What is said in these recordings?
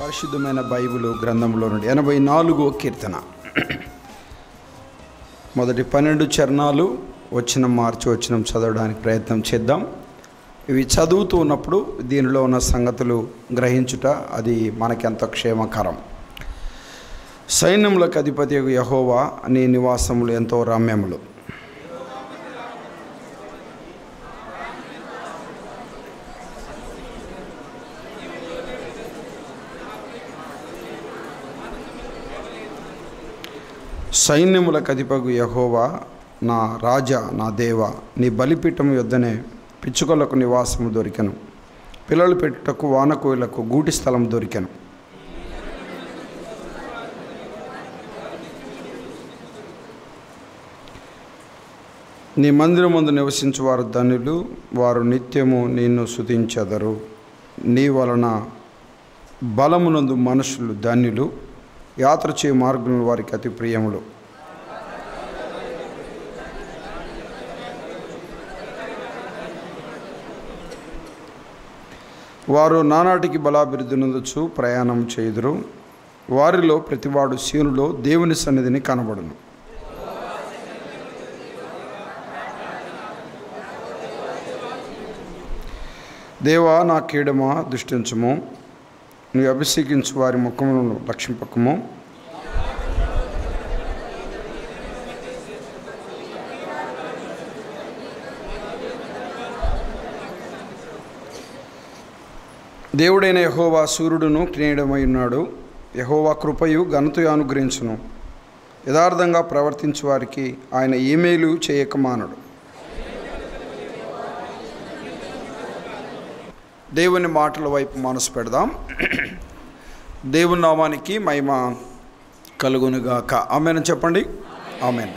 పరిశుద్ధమైన బైబిల్ గ్రంథంలో నుండి 84వ కీర్తన మొదటి 12 చరణాలు వచనం మార్చి వచనం చదవడానికి ప్రయత్నం చేద్దాం. ఇవి చదువుతూ ఉన్నప్పుడు దీనిలో ఉన్న సంగతులు గ్రహించుట అది మనకెంతో క్షేమకరం. సైన్యములకు అధిపతి యెహోవా, నీ నివాసములు ఎంతో రమ్యములు. సైన్యములకు అధిపతి యెహోవా, నా రాజా, నా దేవా, నీ బలిపీఠం యొద్దనే పిచ్చుకలకు నివాసము దొరికెను, పిల్లలు పెట్టుటకు వానకోయిలకు గూటి స్థలం దొరికెను. నీ మందిరమందు నివసించువారు ధన్యులు, వారు నిత్యము నిన్ను స్తుతించెదరు. నీ వలన బలమునందు మనుషులు ధన్యులు, యాత్ర చేయ మార్గములు వారికి అతి ప్రియములు. వారు నానాటికి బలాభివృద్ధి నొందొచ్చు ప్రయాణం చేయుదురు. వారిలో ప్రతివాడు సీనులో దేవుని సన్నిధిని కనబడును. దేవా, నా కీడమా దృష్టించుము, నీ అభిషేకించు వారి ముఖములను లక్ష్మింపకము. దేవుడైన యెహోవా సూర్యుడును కిరీటమై ఉన్నాడు. యెహోవా కృపయు ఘనతయు అనుగ్రహించును. యథార్థంగా ప్రవర్తించు వారికి ఆయన ఈమెయిలు చేయక మానడు. దేవుని మాటల వైపు మనసు పెడదాం. దేవుని నామానికి మహిమ కలుగునుగాక. ఆమేన్ చెప్పండి. ఆమేన్.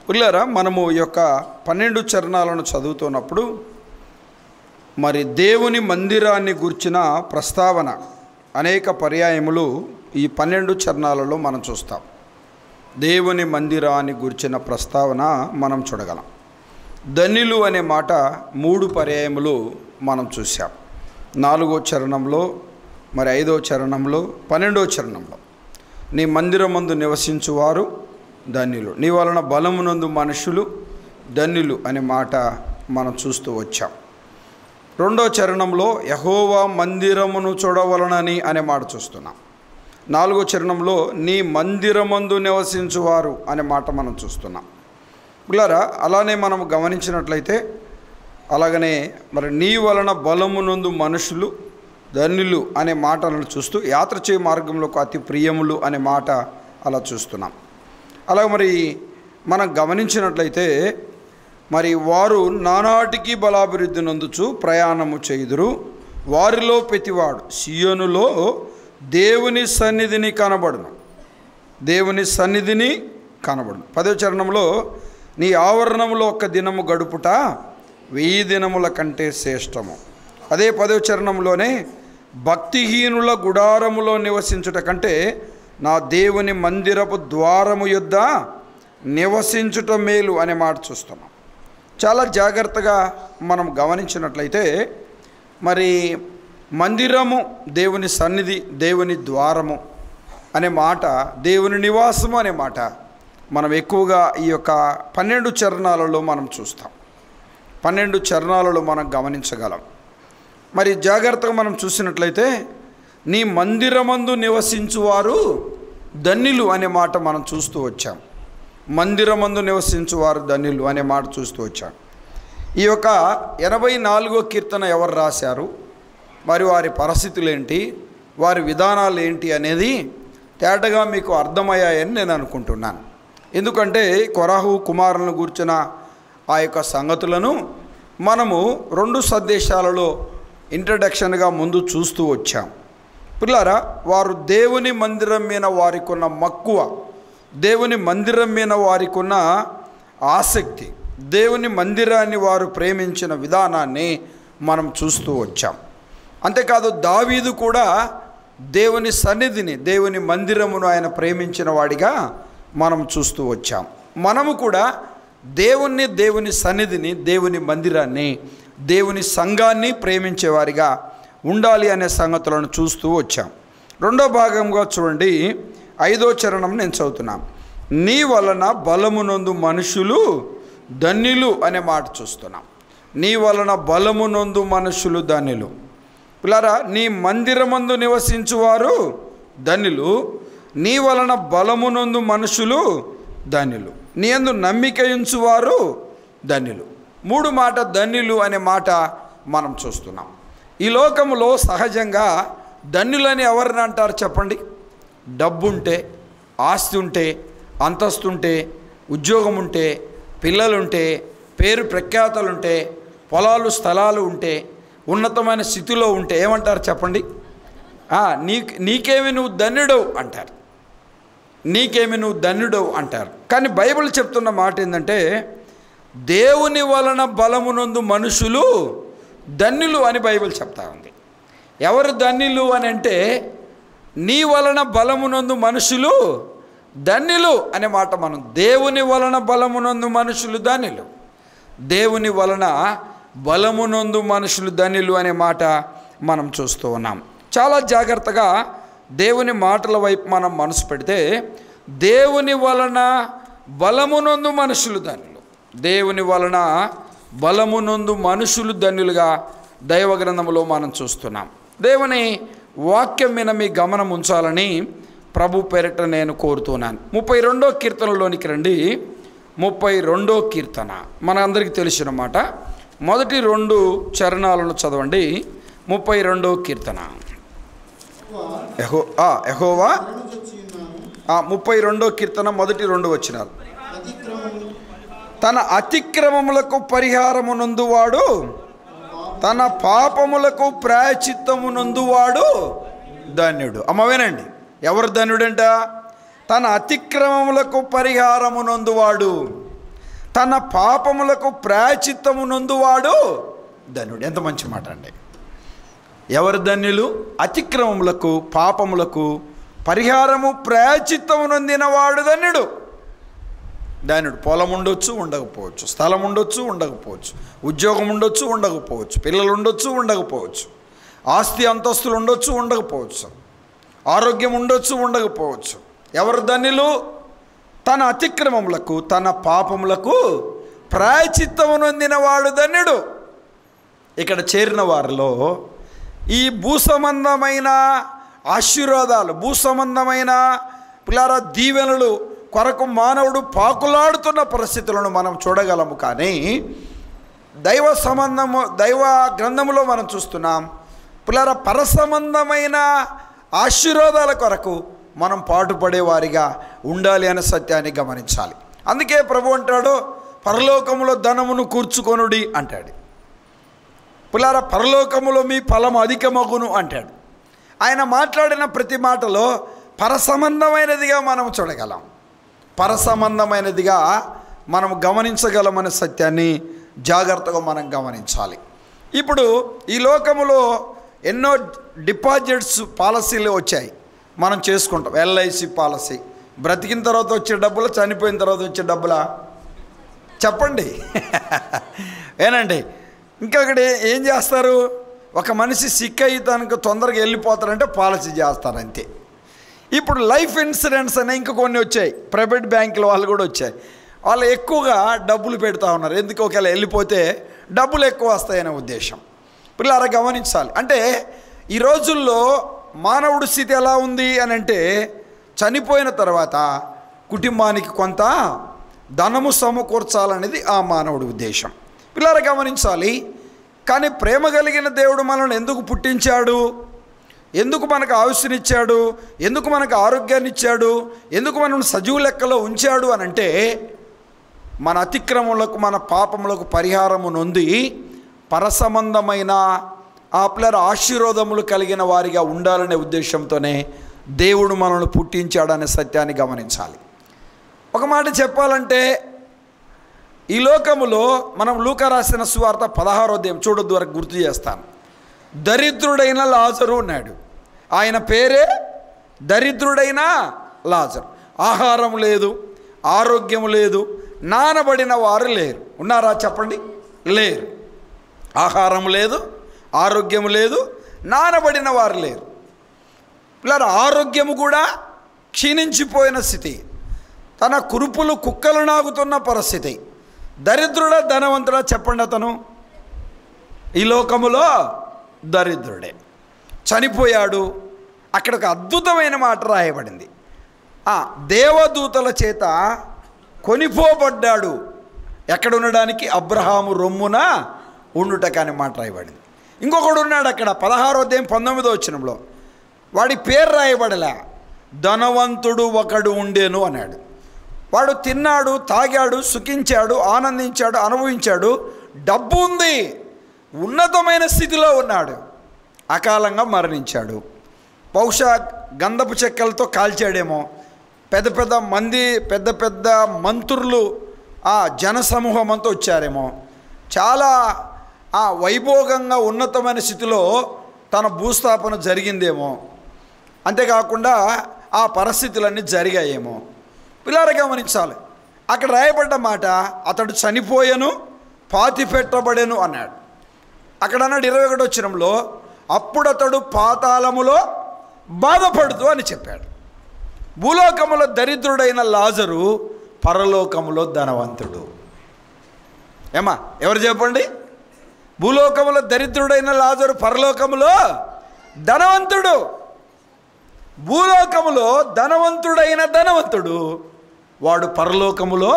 పిల్లరా, మనము ఈ యొక్క 12 చరణాలను చదువుతున్నప్పుడు మరి దేవుని మందిరాన్ని గుర్చిన ప్రస్తావన అనేక పర్యాయములు ఈ 12 చరణాలలో మనం చూస్తాం. దేవుని మందిరాన్ని గుర్చిన ప్రస్తావన మనం చూడగలం. ధన్యులు అనే మాట 3 పర్యాయములు మనం చూసాం. 4వ చరణంలో, మరి 5వ చరణంలో, 12వ చరణంలో. నీ మందిరమందు నివసించువారు ధన్యులు, నీ వలన బలమునందు మనుషులు ధన్యులు అనే మాట మనం చూస్తూ వచ్చాం. 2వ చరణంలో యెహోవా మందిరమును చూడవలనని అనే మాట చూస్తున్నాం. 4వ చరణంలో నీ మందిరమందు నివసించువారు అనే మాట మనం చూస్తున్నాం. పిల్లరా, అలానే మనం గమనించినట్లయితే అలాగనే మరి నీ వలన బలమునందు మనుషులు ధన్యులు అనే మాటలను చూస్తూ యాత్ర చేయ మార్గంలోకి అతి ప్రియములు అనే మాట అలా చూస్తున్నాం. అలాగే మరి మనం గమనించినట్లయితే మరి వారు నానాటికి బలాభివృద్ధి నొందుచు ప్రయాణము చేయుదురు. వారిలో ప్రతివాడు సియోనులో దేవుని సన్నిధిని కనబడును. దేవుని సన్నిధిని కనబడును. 10వ చరణంలో నీ ఆవరణంలో ఒక్క దినము గడుపుట 1000 దినముల కంటే శ్రేష్టము. అదే 10వ చరణంలోనే భక్తిహీనుల గుడారములో నివసించుట కంటే నా దేవుని మందిరపు ద్వారము యొద్ద నివసించుట మేలు అనే మాట చూస్తున్నాం. చాలా జాగ్రత్తగా మనం గమనించినట్లయితే మరి మందిరము, దేవుని సన్నిధి, దేవుని ద్వారము అనే మాట, దేవుని నివాసము అనే మాట మనం ఎక్కువగా ఈ యొక్క 12 చరణాలలో మనం చూస్తాం. 12 చరణాలలో మనం గమనించగలం. మరి జాగ్రత్తగా మనం చూసినట్లయితే నీ మందిరమందు నివసించువారు ధన్యులు అనే మాట మనం చూస్తూ వచ్చాం. మందిరమందు నివసించువారు ధన్యులు అనే మాట చూస్తూ వచ్చాం. ఈ యొక్క 84వ కీర్తన ఎవరు రాశారు, మరి వారి పరిస్థితులు ఏంటి, వారి విధానాలు ఏంటి అనేది తేటగా మీకు అర్థమయ్యాయని నేను అనుకుంటున్నాను. ఎందుకంటే కొరాహు కుమారులను గూర్చిన ఆ యొక్క సంగతులను మనము 2 సందేశాలలో ఇంట్రడక్షన్గా ముందు చూస్తూ వచ్చాం. పిల్లారా, వారు దేవుని మందిరం మీద వారికి ఉన్న మక్కువ, దేవుని మందిరం మీద వారికి ఉన్న ఆసక్తి, దేవుని మందిరాన్ని వారు ప్రేమించిన విధానాన్ని మనం చూస్తూ వచ్చాం. అంతేకాదు దావీదు కూడా దేవుని సన్నిధిని, దేవుని మందిరమును ఆయన ప్రేమించిన వాడిగా మనం చూస్తూ వచ్చాం. మనము కూడా దేవుణ్ణి, దేవుని సన్నిధిని, దేవుని మందిరాన్ని, దేవుని సంఘాన్ని ప్రేమించేవారిగా ఉండాలి అనే సంగతులను చూస్తూ వచ్చాం. రెండో భాగంగా చూడండి, 5వ చరణం నేను చదువుతున్నాను. నీ వలన బలమునొందు మనుషులు ధన్యులు అనే మాట చూస్తున్నాం. నీ వలన బలమునొందు మనుషులు ధన్యులు. పిల్లరా, నీ మందిరమందు నివసించువారు ధన్యులు. నీ వలన బలమునొందు మనుషులు ధన్యులు. నీ యందు నమ్మిక ఉంచువారు ధన్యులు. 3 మాట ధన్యులు అనే మాట మనం చూస్తున్నాం. ఈ లోకంలో సహజంగా ధన్యులని ఎవరిని అంటారు చెప్పండి? డబ్బు ఉంటే, ఆస్తి ఉంటే, అంతస్తు ఉంటే, ఉద్యోగం ఉంటే, పిల్లలుంటే, పేరు ప్రఖ్యాతలుంటే, పొలాలు స్థలాలు ఉంటే, ఉన్నతమైన స్థితిలో ఉంటే ఏమంటారు చెప్పండి? నీకేమి నువ్వు ధన్యుడవు అంటారు. నీకేమి నువ్వు ధన్యుడవు అంటారు. కానీ బైబిల్ చెప్తున్న మాట ఏంటంటే, దేవుని వలన బలమునందు మనుషులు ధన్యులు అని బైబిల్ చెప్తా ఉంది. ఎవరు ధన్యులు అని అంటే, నీ వలన బలమునందు మనుషులు ధన్యులు అనే మాట మనం, దేవుని వలన బలమునందు మనుషులు ధన్యులు, దేవుని వలన బలమునందు మనుషులు ధన్యులు అనే మాట మనం చూస్తూ ఉన్నాం. చాలా జాగ్రత్తగా దేవుని మాటల వైపు మనం మనసు పెడితే, దేవుని వలన బలమునందు మనుషులు ధన్యులు, దేవుని వలన బలమునందు మనుషులు ధన్యులుగా దైవ గ్రంథములో మనం చూస్తున్నాం. దేవుని వాక్యం మీద మీ గమనం ఉంచాలని ప్రభు పేరిట నేను కోరుతున్నాను. 32వ కీర్తనలోనికి రండి. 32వ కీర్తన మన అందరికీ తెలిసిన మాట. మొదటి 2 చరణాలను చదవండి. 32వ కీర్తన. యెహోవా 32వ కీర్తన మొదటి 2 వచనాలు. తన అతిక్రమములకు పరిహారమునందువాడు, తన పాపములకు ప్రాయచిత్తమునందువాడు ధన్యుడు. అమ్మవేనండి, ఎవరు ధన్యుడంట? తన అతిక్రమములకు పరిహారమునందువాడు, తన పాపములకు ప్రాయచిత్తమునందువాడు ధన్యుడు. ఎంత మంచి మాట అండి. ఎవరు ధన్యులు? అతిక్రమములకు పాపములకు పరిహారము ప్రాయచిత్తము నొందినవాడు ధన్యుడు. ధన్యుడు. పొలం ఉండొచ్చు, ఉండకపోవచ్చు, స్థలం ఉండొచ్చు, ఉండకపోవచ్చు, ఉద్యోగం ఉండొచ్చు, ఉండకపోవచ్చు, పిల్లలు ఉండొచ్చు, ఉండకపోవచ్చు, ఆస్తి అంతస్తులు ఉండొచ్చు, ఉండకపోవచ్చు, ఆరోగ్యం ఉండొచ్చు, ఉండకపోవచ్చు. ఎవరు ధన్యులు? తన అతిక్రమములకు తన పాపములకు ప్రాయచిత్తము నొందినవాడు ధన్యుడు. ఇక్కడ చేరిన వారిలో ఈ భూసంబంధమైన ఆశీర్వాదాలు, భూసంబంధమైన పిల్లారా దీవెనలు కొరకు మానవుడు పాకులాడుతున్న పరిస్థితులను మనం చూడగలము. కానీ దైవ గ్రంథములో మనం చూస్తున్నాం పిల్లారా, పరసంబంధమైన ఆశీర్వాదాల కొరకు మనం పాటుపడేవారిగా ఉండాలి అనే సత్యాన్ని గమనించాలి. అందుకే ప్రభు అంటాడు, పరలోకములో ధనమును కూర్చుకొనుడి అంటాడు. పిల్లారా, పరలోకములో మీ ఫలము అధికమగును అంటాడు. ఆయన మాట్లాడిన ప్రతి మాటలో పరసంబంధమైనదిగా మనం చూడగలం, పరసంబంధమైనదిగా మనం గమనించగలమనే సత్యాన్ని జాగ్రత్తగా మనం గమనించాలి. ఇప్పుడు ఈ లోకములో ఎన్నో డిపాజిట్స్ పాలసీలు వచ్చాయి, మనం చేసుకుంటాం. LIC పాలసీ, బ్రతికిన తర్వాత వచ్చే డబ్బులా, చనిపోయిన తర్వాత వచ్చే డబ్బులా చెప్పండి? ఏనండి, ఇంకా అక్కడ ఏం చేస్తారు? ఒక మనిషి సిక్ అయ్యి తనకు తొందరగా వెళ్ళిపోతారంటే పాలసీ చేస్తారు అంతే. ఇప్పుడు లైఫ్ ఇన్సూరెన్స్ అనే ఇంకా కొన్ని వచ్చాయి, ప్రైవేట్ బ్యాంకుల వాళ్ళు కూడా వచ్చాయి. వాళ్ళు ఎక్కువగా డబ్బులు పెడతా ఉన్నారు. ఎందుకు? ఒకవేళ వెళ్ళిపోతే డబ్బులు ఎక్కువ వస్తాయనే ఉద్దేశం. పిల్లలు గమనించాలి. అంటే ఈ రోజుల్లో మానవుడి స్థితి ఎలా ఉంది అని అంటే, చనిపోయిన తర్వాత కుటుంబానికి కొంత ధనము సమకూర్చాలనేది ఆ మానవుడి ఉద్దేశం. పిల్లలు గమనించాలి. కానీ ప్రేమ కలిగిన దేవుడు మనల్ని ఎందుకు పుట్టించాడు? ఎందుకు మనకు ఆయుష్నిచ్చాడు? ఎందుకు మనకు ఆరోగ్యాన్ని ఇచ్చాడు? ఎందుకు మనం సజీవ లెక్కలో ఉంచాడు అని అంటే, మన అతిక్రమములకు మన పాపములకు పరిహారము నొంది పరసంబంధమైన ఆ పిల్లల ఆశీర్వాదములు కలిగిన వారిగా ఉండాలనే ఉద్దేశంతోనే దేవుడు మనల్ని పుట్టించాడనే సత్యాన్ని గమనించాలి. ఒక మాట చెప్పాలంటే, ఈ లోకములో మనం లూకా రాసిన సువార్త 16వ అధ్యాయం చూడొద్దు వరకు గుర్తు చేస్తాను. దరిద్రుడైన లాజరు ఉన్నాడు. ఆయన పేరే దరిద్రుడైన లాజరు. ఆహారం లేదు, ఆరోగ్యం లేదు, నానబడిన వారు లేరు. ఉన్నారా చెప్పండి? లేరు. ఆహారం లేదు, ఆరోగ్యం లేదు, నానబడిన వారు లేరు. పిల్లల ఆరోగ్యము కూడా క్షీణించిపోయిన స్థితి, తన కురుపులు కుక్కలు నాగుతున్న పరిస్థితి. దరిద్రుడా ధనవంతుడా చెప్పండి, అతను ఈ లోకములో దరిద్రుడే. చనిపోయాడు. అక్కడ ఒక అద్భుతమైన మాట రాయబడింది, దేవదూతల చేత కొనిపోబడ్డాడు. ఎక్కడ ఉండడానికి? అబ్రహాము రొమ్మున ఉండుట కానీ మాట రాయబడింది. ఇంకొకడు ఉన్నాడు అక్కడ 16వ అధ్యాయం 19వ వచనంలో, వాడి పేరు రాయబడలే, ధనవంతుడు ఒకడు ఉండేను అన్నాడు. వాడు తిన్నాడు, తాగాడు, సుఖించాడు, ఆనందించాడు, అనుభవించాడు, డబ్బు ఉంది, ఉన్నతమైన స్థితిలో ఉన్నాడు. అకాలంగా మరణించాడు. బహుశా గంధపు చెక్కలతో కాల్చాడేమో. పెద్ద పెద్ద మంత్రులు జనసమూహం అంతా వచ్చారేమో. చాలా వైభోగంగా ఉన్నతమైన స్థితిలో తన భూస్థాపన జరిగిందేమో. అంతేకాకుండా ఆ పరిస్థితులన్నీ జరిగాయేమో. పిల్లలు గమనించాలి, అక్కడ రాయబడ్డ మాట, అతడు చనిపోయెను, పాతి పెట్టబడెను అన్నాడు. అక్కడ అన్నాడు 21వ వచనంలో, అప్పుడు అతడు పాతాళములో బాధపడుతూ అని చెప్పాడు. భూలోకములో దరిద్రుడైన లాజరు పరలోకములో ధనవంతుడు. ఏమా ఎవరు చెప్పండి? భూలోకములో దరిద్రుడైన లాజరు పరలోకములో ధనవంతుడు. భూలోకములో ధనవంతుడు, వాడు పరలోకములో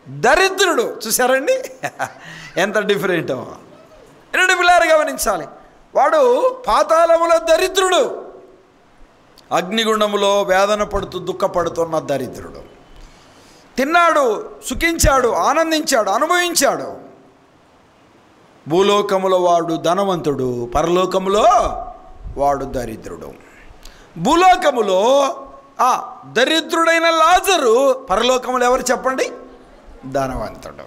దరిద్రుడు. చూసారండి ఎంత డిఫరెంటో. రెండు పిల్లలు గమనించాలి, వాడు పాతాళములో దరిద్రుడు, అగ్నిగుండములో వేదన పడుతూ దుఃఖపడుతున్న దరిద్రుడు. తిన్నాడు, సుఖించాడు, ఆనందించాడు, అనుభవించాడు. భూలోకములో వాడు ధనవంతుడు, పరలోకములో వాడు దరిద్రుడు. భూలోకములో దరిద్రుడైన లాజరు, పరలోకములో ఎవరు చెప్పండి? ధనవంతుడు.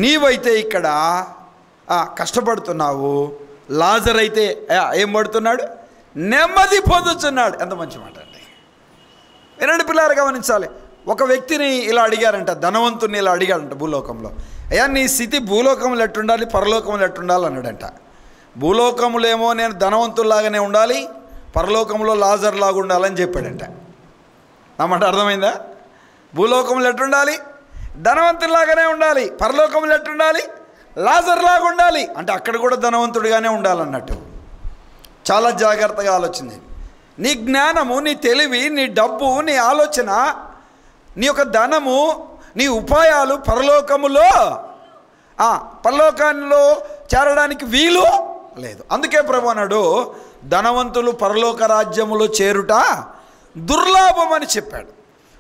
నీవైతే ఇక్కడ కష్టపడుతున్నావు, లాజర్ అయితే ఏం పడుతున్నాడు? నెమ్మది పొందుతున్నాడు. ఎంత మంచి మాట అండి. వినండి పిల్లలు గమనించాలి. ఒక వ్యక్తిని ఇలా అడిగారంట, ధనవంతుని ఇలా అడిగాడంట భూలోకంలో, అయ్యా నీ స్థితి భూలోకంలో ఎట్టుండాలి, పరలోకంలో ఎట్టుండాలి అన్నాడంట. భూలోకములో ఏమో నేను ధనవంతుల్లాగానే ఉండాలి, పరలోకంలో లాజర్ లాగా ఉండాలని చెప్పాడంట. నా మాట అర్థమైందా? భూలోకంలో ఎట్టుండాలి? ధనవంతుల్లాగానే ఉండాలి, పరలోకంలో ఎట్టుండాలి? లాజర్ లాగా ఉండాలి. అంటే అక్కడ కూడా ధనవంతుడిగానే ఉండాలన్నట్టు. చాలా జాగ్రత్తగా ఆలోచించండి. నీ జ్ఞానము, నీ తెలివి, నీ డబ్బు, నీ ఆలోచన, నీ యొక్క ధనము, నీ ఉపాయాలు పరలోకములో పరలోకంలో చేరడానికి వీలు లేదు. అందుకే ప్రభు అన్నాడు, ధనవంతులు పరలోక రాజ్యములో చేరుట దుర్లాభం అని చెప్పాడు.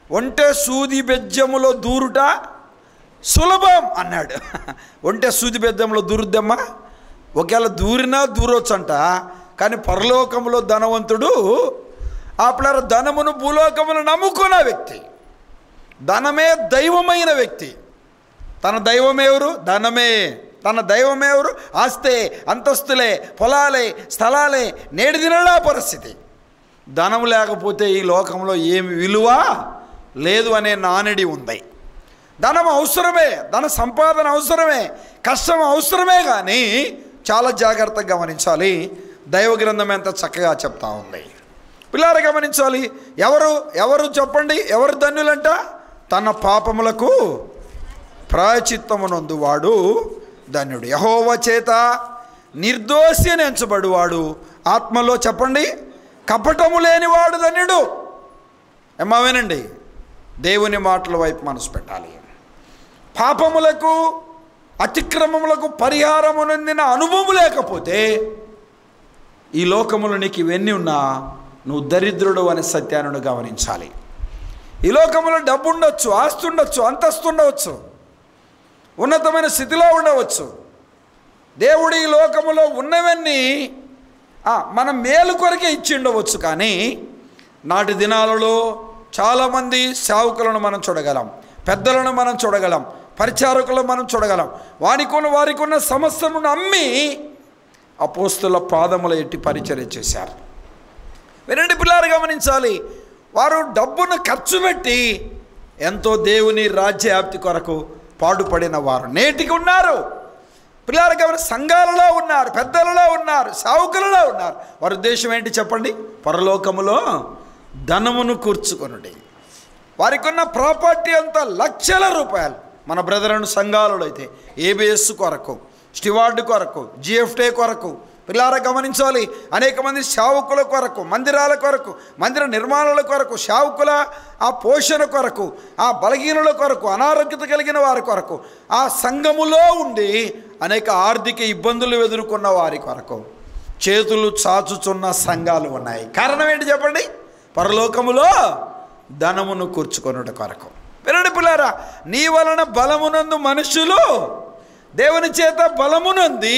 ఒంటె సూది బెజ్జములో దూరుట సులభం అన్నాడు. ఒంటె సూది బెజ్జంలో దూరుద్దమ్మా, ఒకవేళ దూరినా దూరొచ్చంట. కానీ పరలోకములో ధనవంతుడు ఆపలార ధనమును భూలోకమును నమ్ముకున్న వ్యక్తి, ధనమే దైవమైన వ్యక్తి. తన దైవం ఎవరు? ధనమే. తన దైవం ఎవరు? ఆస్తే, అంతస్తులే, పొలాలే, స్థలాలే. నేటి దినడా పరిస్థితి. ధనం లేకపోతే ఈ లోకంలో ఏమి విలువ లేదు అనే నానుడి ఉంది. ధనం అవసరమే, ధన సంపాదన అవసరమే, కష్టం అవసరమే. కానీ చాలా జాగ్రత్తగా గమనించాలి. దైవ గ్రంథం ఎంత చక్కగా చెప్తా ఉంది. పిల్లలు గమనించాలి. ఎవరు చెప్పండి, ఎవరు ధన్యులంట? తన పాపములకు ప్రాయచిత్తమునందువాడు ధన్యుడు. యెహోవా చేత నిర్దోషి అని ఎంచబడువాడు ఆత్మలో చెప్పండి కపటము లేనివాడు ధన్యుడు. ఏమావేనండి, దేవుని మాటల వైపు మనసు పెట్టాలి. పాపములకు, అతిక్రమములకు పరిహారము నొందిన అనుభవం లేకపోతే ఈ లోకములో నీకు ఇవన్నీ ఉన్నా నువ్వు దరిద్రుడు అనే సత్యాన్ని గమనించాలి. ఈ లోకంలో డబ్బు ఉండొచ్చు, ఆస్తి ఉండొచ్చు, అంతస్తు ఉండవచ్చు, ఉన్నతమైన స్థితిలో ఉండవచ్చు. దేవుడు ఈ లోకములో ఉన్నవన్నీ మన మేలు కొరకే ఇచ్చి ఉండవచ్చు. కానీ నాటి దినాలలో చాలామంది సేవకులను మనం చూడగలం, పెద్దలను మనం చూడగలం, పరిచారకులను మనం చూడగలం. వారికి ఉన్న సమస్యలను అమ్మి అపోస్తుల పాదముల ఎట్టి పరిచర్య చేశారు. వినండి పిల్లలు గమనించాలి. వారు డబ్బును ఖర్చు పెట్టి ఎంతో దేవుని రాజ్యవ్యాప్తి కొరకు పాటుపడిన వారు నేటికి ఉన్నారు. పిల్లలు కాబట్టి సంఘాలలో ఉన్నారు, పెద్దలలో ఉన్నారు, సేవకులలో ఉన్నారు. వారి ఉద్దేశం ఏంటి చెప్పండి? పరలోకములో ధనమును కూర్చుకొనుడి. వారికి ఉన్న ప్రాపర్టీ అంతా లక్షల రూపాయలు. మన బ్రదర్ను సంఘాలలో అయితే ఏబిఎస్ కొరకు, స్టివార్డ్ కొరకు, జిఎఫ్టే కొరకు పిల్లారా గమనించాలి. అనేక మంది సేవకుల కొరకు, మందిరాల కొరకు, మందిర నిర్మాణాల కొరకు, సేవకుల ఆ పోషణ కొరకు, ఆ బలహీనుల కొరకు, అనారోగ్యత కలిగిన వారి కొరకు, ఆ సంఘములో ఉండి అనేక ఆర్థిక ఇబ్బందులు ఎదుర్కొన్న వారి కొరకు చేతులు చాచుచున్న సంఘాలు ఉన్నాయి. కారణం ఏంటి చెప్పండి? పరలోకములో ధనమును కూర్చుకొనుట కొరకు. వినండి పిల్లారా, నీ వలన బలమునందు మనుషులు దేవుని చేత బలమునంది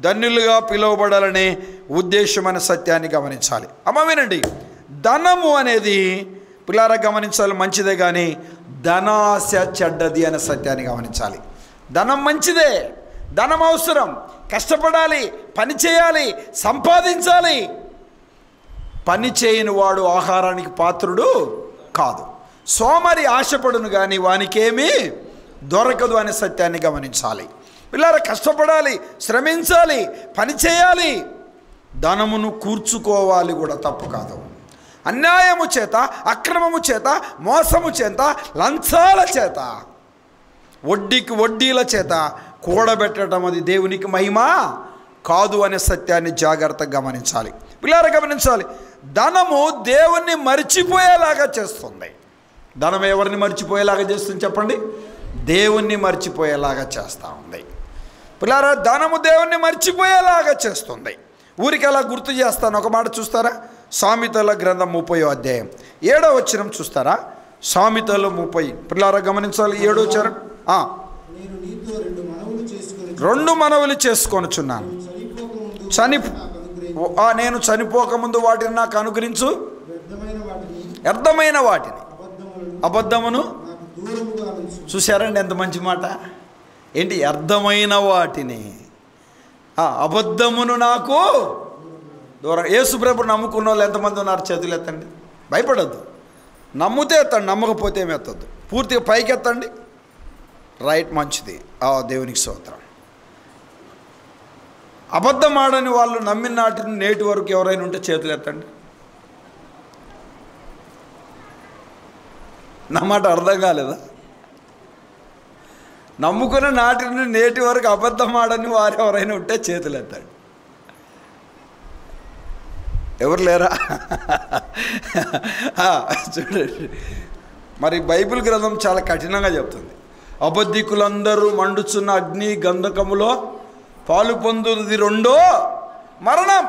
ధన్యులుగా పిలువబడాలనే ఉద్దేశమైన సత్యాన్ని గమనించాలి. అమ్మ వినండి, ధనము అనేది పిల్లారా గమనించాలి, మంచిదే, కానీ ధనాశ చెడ్డది అనే సత్యాన్ని గమనించాలి. ధనం మంచిదే, ధనం అవసరం, కష్టపడాలి, పని చేయాలి, సంపాదించాలి. పని చేయని వాడు ఆహారానికి పాత్రుడు కాదు. సోమరి ఆశపడును కానీ వానికేమీ దొరకదు అనే సత్యాన్ని గమనించాలి. పిల్లలు కష్టపడాలి, శ్రమించాలి, పని చేయాలి, ధనమును కూర్చుకోవాలి కూడా తప్పు కాదు. అన్యాయము చేత, అక్రమము చేత, మోసము చేత, లంచాల చేత, వడ్డీల చేత కూడబెట్టడం అది దేవునికి మహిమ కాదు అనే సత్యాన్ని జాగ్రత్తగా గమనించాలి. పిల్లలు గమనించాలి, ధనము దేవుణ్ణి మర్చిపోయేలాగా చేస్తుంది. ధనం ఎవరిని మర్చిపోయేలాగా చేస్తుంది చెప్పండి? దేవుణ్ణి మర్చిపోయేలాగా చేస్తూ ఉంది. పిల్లారా, ధనము దేవుణ్ణి మర్చిపోయేలాగా చేస్తుంది. ఊరికి అలా గుర్తు చేస్తాను. ఒక మాట చూస్తారా? సామెతల గ్రంథం 30వ అధ్యాయం 7వ వచనం చూస్తారా? సామెతలు 30. పిల్లారా గమనించాలి, 7వ వచనం. రెండు మనవులు చేసుకొనుచున్నాను, నేను చనిపోకముందు వాటిని నాకు అనుగ్రహించు, వ్యర్థమైన వాటిని, అబద్ధమును. చూశారండి ఎంత మంచి మాట? ఏంటి? వ్యర్థమైన వాటిని, అబద్ధమును నాకు దూరం. యేసు ప్రభు నమ్ముకున్న వాళ్ళు ఎంతమంది ఉన్నారు? చేతులు ఎత్తండి. భయపడద్దు, నమ్ముతే ఎత్తండి, నమ్మకపోతే ఏమి ఎత్తద్దు. పూర్తిగా పైకి ఎత్తండి. రైట్, మంచిది. దేవునికి స్తోత్రం. అబద్ధం ఆడని వాళ్ళు నమ్మిన నాటిని నేటి వరకు ఎవరైనా ఉంటే చేతులు ఎత్తండి. నా మాట అర్థం కాలేదా? నమ్ముకున్న నాటి నుండి నేటి వరకు అబద్ధం ఆడని వారు ఎవరైనా ఉంటే చేతులు ఎత్తండి. ఎవరు లేరా? చూడండి, మరి బైబిల్ గ్రంథం చాలా కఠినంగా చెప్తుంది. అబద్ధికులందరూ మండుచున్న అగ్ని గంధకములో పాలు పొందుది రెండో మరణం.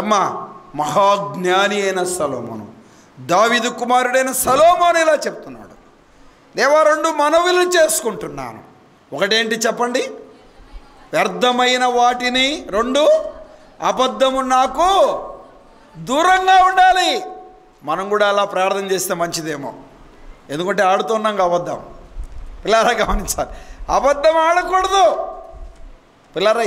అమ్మా, మహాజ్ఞాని అయిన సొలొమోను, దావీదు కుమారుడైన సొలొమోను ఇలా చెప్తున్నాడు, దేవా, రెండు మనవులు చేసుకుంటున్నాను. ఒకటేంటి చెప్పండి? వ్యర్థమైన వాటిని, రెండు అబద్ధము నాకు దూరంగా ఉండాలి. మనం కూడా అలా ప్రార్థన చేస్తే మంచిదేమో, ఎందుకంటే ఆడుతున్నాం అబద్ధం. పిల్లరా గమనించాలి, అబద్ధం ఆడకూడదు. పిల్లరా,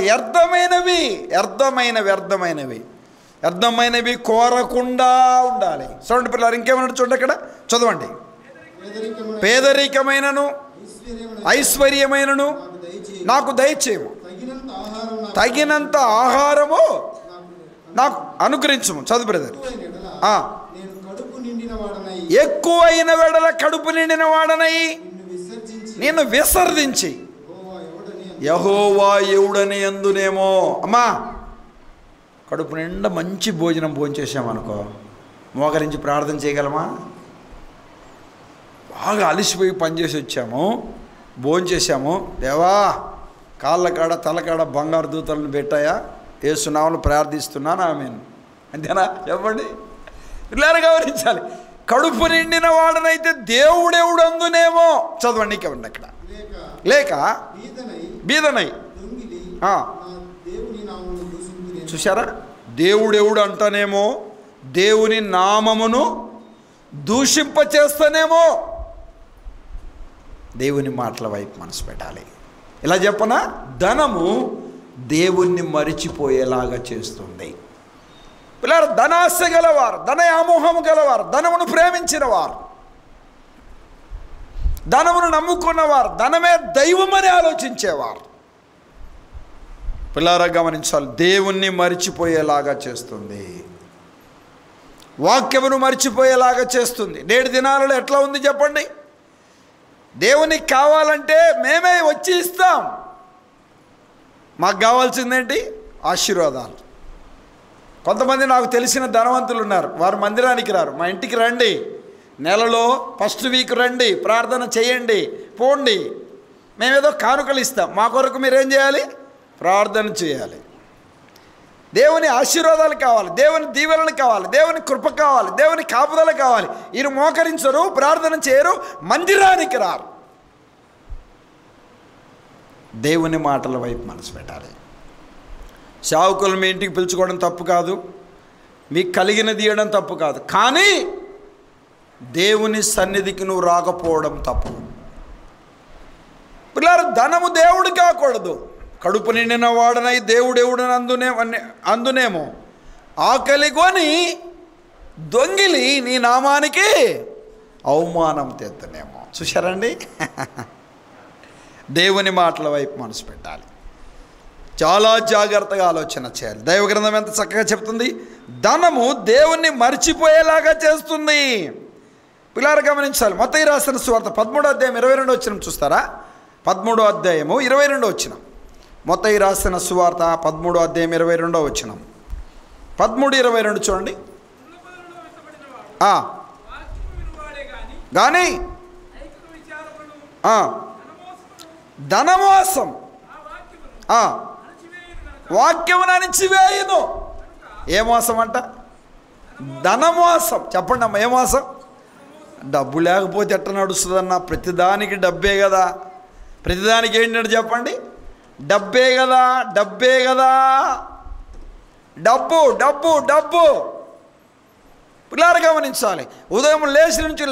వ్యర్థమైనవి కోరకుండా ఉండాలి. చూడండి పిల్లలు, ఇంకేమన్నా చూడండి, అక్కడ చదవండి. పేదరికమైనను ఐశ్వర్యమైనను నాకు దయచేయము, తగినంత ఆహారము నాకు అనుగ్రహించము. చదువు బ్రదర్. ఎక్కువైన వెడల కడుపు నిండిన వాడనై నిన్ను విసర్జించి యెహోవా ఎవడని ఎందునేమో. అమ్మా, కడుపు నిండా మంచి భోజనం భోంచేసామనుకో, మోకరించి ప్రార్థన చేయగలమా? బాగా అలసిపోయి పనిచేసి వచ్చాము, భోంచేసాము, దేవా కాళ్ళ కాడ తలకాడ బంగారు దూతలను పెట్టాయా, యేసునామములో ప్రార్థిస్తున్నాను, ఆమేన్. అంతేనా? చెప్పండి. పిల్లలు గమనించాలి, కడుపు నిండిన వాడనైతే దేవుడెవడు అందునేమో. చదవండి ఇంకేమండి అక్కడ. లేక బీదనై. చూసారా? దేవుడెవడు అంటానేమో, దేవుని నామమును దూషింపచేస్తానేమో. దేవుని మాటల వైపు మనసు పెట్టాలి. ఇలా చెప్పనా? ధనము దేవుణ్ణి మరిచిపోయేలాగా చేస్తుంది. పిల్లలు, ధనాశ గలవారు, ధన వ్యామోహము గలవారు, ధనమును ప్రేమించిన వారు, ధనమును నమ్ముకున్నవారు, ధనమే దైవమని ఆలోచించేవారు పిల్లారా గమనించాలి, దేవుణ్ణి మరిచిపోయేలాగా చేస్తుంది, వాక్యమును మరిచిపోయేలాగా చేస్తుంది. నేటి దినాలలో ఎట్లా ఉంది చెప్పండి? దేవునికి కావాలంటే మేమే వచ్చి ఇస్తాం. మాకు కావాల్సిందేంటి? ఆశీర్వాదాలు. కొంతమంది నాకు తెలిసిన ధనవంతులు ఉన్నారు, వారు మందిరానికి రారు. మా ఇంటికి రండి, నెలలో ఫస్ట్ వీక్ రండి, ప్రార్థన చేయండి, పోండి, మేమేదో కానుకలు ఇస్తాం. మా కొరకు మీరేం చేయాలి? ప్రార్థన చేయాలి. దేవుని ఆశీర్వాదాలు కావాలి, దేవుని దీవెనలు కావాలి, దేవుని కృప కావాలి, దేవుని కాపుదల కావాలి. వీరు మోకరించరు, ప్రార్థన చేయరు, మందిరానికి రారు. దేవుని మాటల వైపు మనసు పెట్టాలి. సేవకులు మీ ఇంటికి పిలుచుకోవడం తప్పు కాదు, మీకు కలిగినది ఇవ్వడం తప్పు కాదు, కానీ దేవుని సన్నిధికి నువ్వు రాకపోవడం తప్పు. పిల్లలు, ధనము దేవుడు కాకూడదు. కడుపు నిండిన వాడనై దేవుడెవుడని అందునేమో ఆకలి కొని దొంగిలి నీ నామానికి అవమానం తెత్తనేమో. చూశారండి? దేవుని మాటల వైపు మనసు పెట్టాలి, చాలా జాగ్రత్తగా ఆలోచన చేయాలి. దైవగ్రంథం ఎంత చక్కగా చెప్తుంది, ధనము దేవుణ్ణి మర్చిపోయేలాగా చేస్తుంది. పిల్లలు గమనించాలి. మత్తయి రాసిన సువార్త 13వ అధ్యాయం 22వ వచనం చూస్తారా? 13వ అధ్యాయము 22వ వచనం. మత్తయి రాసిన సువార్త 13వ అధ్యాయం 22వ వచనం. 13:22 చూడండి. కానీ ధనమోసం వాక్యమును అణిచివేయును. ఏ మోసం అంట? ధనమోసం. చెప్పండి అమ్మ, ఏ మోసం? డబ్బు లేకపోతే ఎట్లా నడుస్తుందన్న? ప్రతిదానికి డబ్బే కదా. ప్రతిదానికి ఏంటంటే చెప్పండి, డబ్బే కదా, డబ్బే కదా, డబ్బు డబ్బు డబ్బు. పిల్లలు గమనించాలి, ఉదయం లేచి నుంచి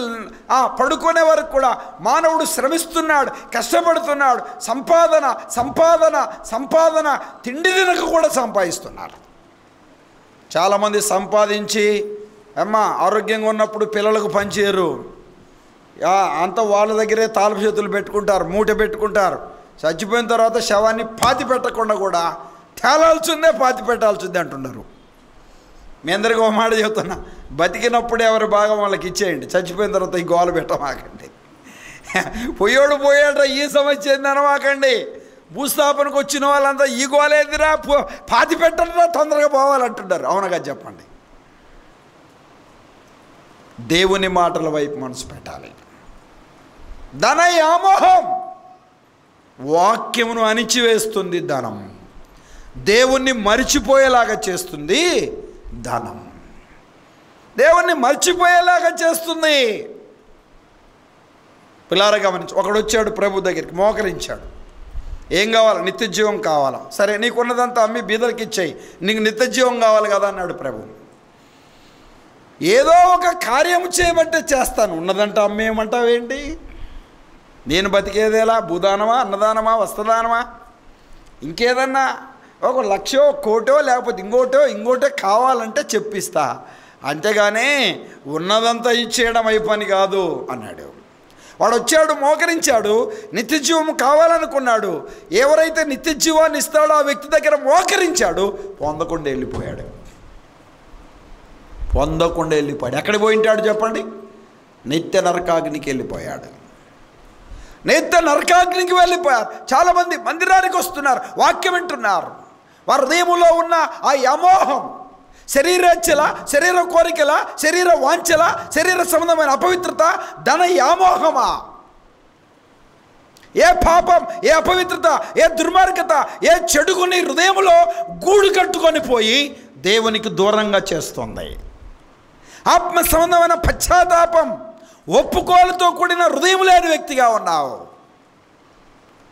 పడుకునే వరకు కూడా మానవుడు శ్రమిస్తున్నాడు, కష్టపడుతున్నాడు. సంపాదన సంపాదన సంపాదన, తిండి తినక కూడా సంపాదిస్తున్నారు. చాలామంది సంపాదించి ఆరోగ్యంగా ఉన్నప్పుడు పిల్లలకు పనిచేయరు, అంత వాళ్ళ దగ్గరే తాళపు చేతులు పెట్టుకుంటారు, మూట పెట్టుకుంటారు. చచ్చిపోయిన తర్వాత శవాన్ని పాతి పెట్టకుండా కూడా తేలాల్సిందే, పాతి పెట్టాల్సిందే అంటున్నారు. మీ అందరికీ ఒక మాట చెప్తున్నా, బతికినప్పుడు ఎవరి భాగం వాళ్ళకి ఇచ్చేయండి, చచ్చిపోయిన తర్వాత ఈ గోల పెట్టమాకండి. పోయాడు పోయాడు ఈ సమస్య ఏంది అనమాకండి. భూస్థాపనకు వచ్చిన వాళ్ళంతా ఈ గోలేదిరా, పాతి పెట్టరా, తొందరగా పోవాలంటున్నారు. అవునగా చెప్పండి. దేవుని మాటల వైపు మనసు పెట్టాలి. ధన వ్యామోహం వాక్యమును అణిచివేస్తుంది. ధనం దేవుణ్ణి మరిచిపోయేలాగా చేస్తుంది. ధనం దేవుణ్ణి మర్చిపోయేలాగా చేస్తుంది. పిల్లారా గమనించి, ఒకడు వచ్చాడు ప్రభు దగ్గరికి, మోకరించాడు. ఏం కావాలి? నిత్య జీవం కావాలా? సరే, నీకున్నదంతా అమ్మి బీదలకి ఇచ్చేయి, నీకు నిత్య జీవం కావాలి కదా అన్నాడు ప్రభు. ఏదో ఒక కార్యము చేయమంటే చేస్తాను, ఉన్నదంట అమ్మేయమంటావేంటి? నేను బతికేదేలా? భూదానమా, అన్నదానమా, వస్త్రదానమా, ఇంకేదన్నా ఒక 1,00,000 కోటో లేకపోతే ఇంకోటో కావాలంటే చెప్పిస్తా, అంతేగాని ఉన్నదంతా ఇచ్చేయడం అయి పని కాదు అన్నాడు. వాడు వచ్చాడు, మోకరించాడు, నిత్య జీవము కావాలనుకున్నాడు. ఎవరైతే నిత్య జీవాన్ని ఇస్తాడో ఆ వ్యక్తి దగ్గర మోకరించాడు, పొందకుండా వెళ్ళిపోయాడు. ఎక్కడికి పోయింటాడు చెప్పండి? నిత్య నరకాగ్నికి వెళ్ళిపోయాడు. నిత్య నరకాగ్నికి వెళ్ళిపోయారు. చాలామంది మందిరానికి వస్తున్నారు, వాక్యం వింటున్నారు. వారి హృదయంలో ఉన్న ఆ అమోహం, శరీరేచ్ఛల, శరీర కోరికల, శరీర వాంఛల, శరీర సంబంధమైన అపవిత్రత, ధన వ్యామోహమా? ఏ పాపం, ఏ అపవిత్రత, ఏ దుర్మార్గత, ఏ చెడుగుని హృదయంలో గూడు కట్టుకొని పోయి దేవునికి దూరంగా చేస్తుంది. ఆత్మ సంబంధమైన పశ్చాత్తాపం, ఒప్పుకోలతో కూడిన హృదయం లేని వ్యక్తిగా ఉన్నావు.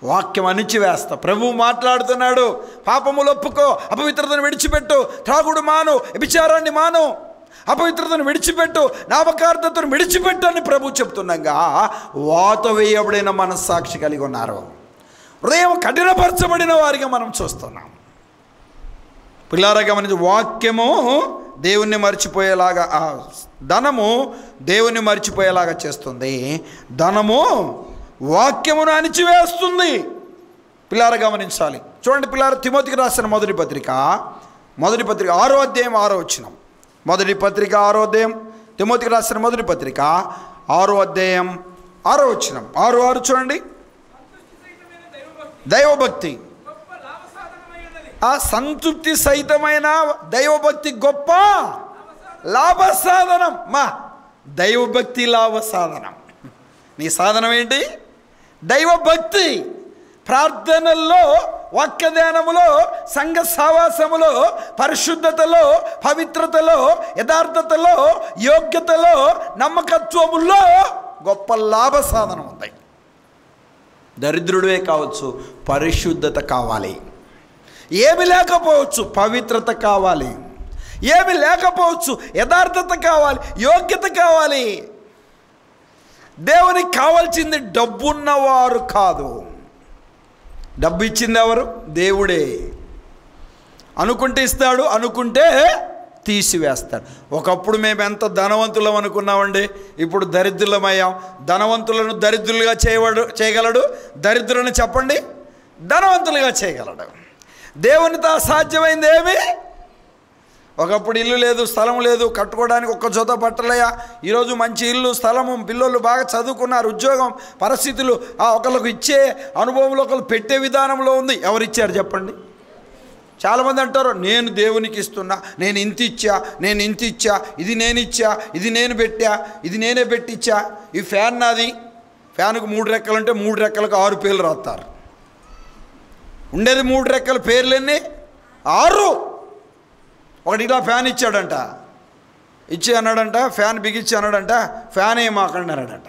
వాక్యం అణిచివేస్తా. ప్రభువు మాట్లాడుతున్నాడు, పాపములు ఒప్పుకో, అపవిత్రతను విడిచిపెట్టు, త్రాగుడు మాను, వ్యభిచారాన్ని మాను, అపవిత్రతను విడిచిపెట్టు, నామకార్థతను విడిచిపెట్టు అని ప్రభు చెప్తుండగా వాత వేయబడిన మనస్సాక్షి కలిగి ఉన్నారు. హృదయం కఠినపరచబడిన వారిగా మనం చూస్తున్నాం. పిల్లారా గమనించి, వాక్యము దేవుణ్ణి మర్చిపోయేలాగా, ధనము దేవుణ్ణి మర్చిపోయేలాగా చేస్తుంది. ధనము వాక్యమును అణిచివేస్తుంది. పిల్లారు గమనించాలి. చూడండి పిల్లారు, తిమోతికి రాసిన మొదటి పత్రిక 6వ అధ్యాయం 6వ వచనం. మొదటి పత్రిక 6వ అధ్యాయం, తిమోతికి రాసిన మొదటి పత్రిక 6వ అధ్యాయం 6వ వచనం. 6:6 చూడండి. దైవభక్తి, ఆ సంతృప్తి సహితమైన దైవభక్తి గొప్ప లాభ సాధనం. మా దైవభక్తి లాభ సాధనం. నీ సాధనం ఏంటి? దైవభక్తి. ప్రార్థనల్లో, వాక్య ధ్యానములో, సంఘ సావాసములో, పరిశుద్ధతలో, పవిత్రతలో, యథార్థతలో, యోగ్యతలో, నమ్మకత్వములో గొప్ప లాభ సాధనం ఉంది. దరిద్రుడే కావచ్చు, పరిశుద్ధత కావాలి. ఏమి లేకపోవచ్చు, పవిత్రత కావాలి. ఏమి లేకపోవచ్చు, యథార్థత కావాలి, యోగ్యత కావాలి. దేవునికి కావాల్సింది డబ్బున్నవారు కాదు. డబ్బు ఇచ్చింది ఎవరు? దేవుడే. అనుకుంటే ఇస్తాడు, అనుకుంటే తీసివేస్తాడు. ఒకప్పుడు మేము ఎంత ధనవంతులం అనుకున్నామండి, ఇప్పుడు దరిద్రులమయ్యాం. ధనవంతులను దరిద్రులుగా చేయగలడు, దరిద్రులను చెప్పండి ధనవంతులుగా చేయగలడు. దేవునితో అసాధ్యమైంది ఏమి? ఒకప్పుడు ఇల్లు లేదు, స్థలం లేదు, కట్టుకోవడానికి ఒక్క జొత బట్టలయ్యా. ఈరోజు మంచి ఇల్లు, స్థలము, పిల్లలు బాగా చదువుకున్నారు, ఉద్యోగం, పరిస్థితులు, ఒకళ్ళకు ఇచ్చే అనుభవంలో, ఒకళ్ళు పెట్టే విధానంలో ఉంది. ఎవరిచ్చారు చెప్పండి? చాలామంది అంటారు, నేను దేవునికి ఇస్తున్నా, నేను ఇంత ఇచ్చా, ఇది నేను ఇచ్చా, ఇది నేను పెట్టా, ఇది నేనే పెట్టిచ్చా. ఈ ఫ్యాన్ నాది. ఫ్యాన్కు 3 రెక్కలు ఉంటే 3 రెక్కలకు 6 పేర్లు రాస్తారు. ఉండేది 3 రెక్కల పేర్లన్నీ 6. ఒకటి ఇలా ఫ్యాన్ ఇచ్చాడంట, ఇచ్చి అన్నాడంట, ఫ్యాన్ బిగించి అన్నాడంట, ఫ్యాన్ ఏమాకండి అన్నాడంట.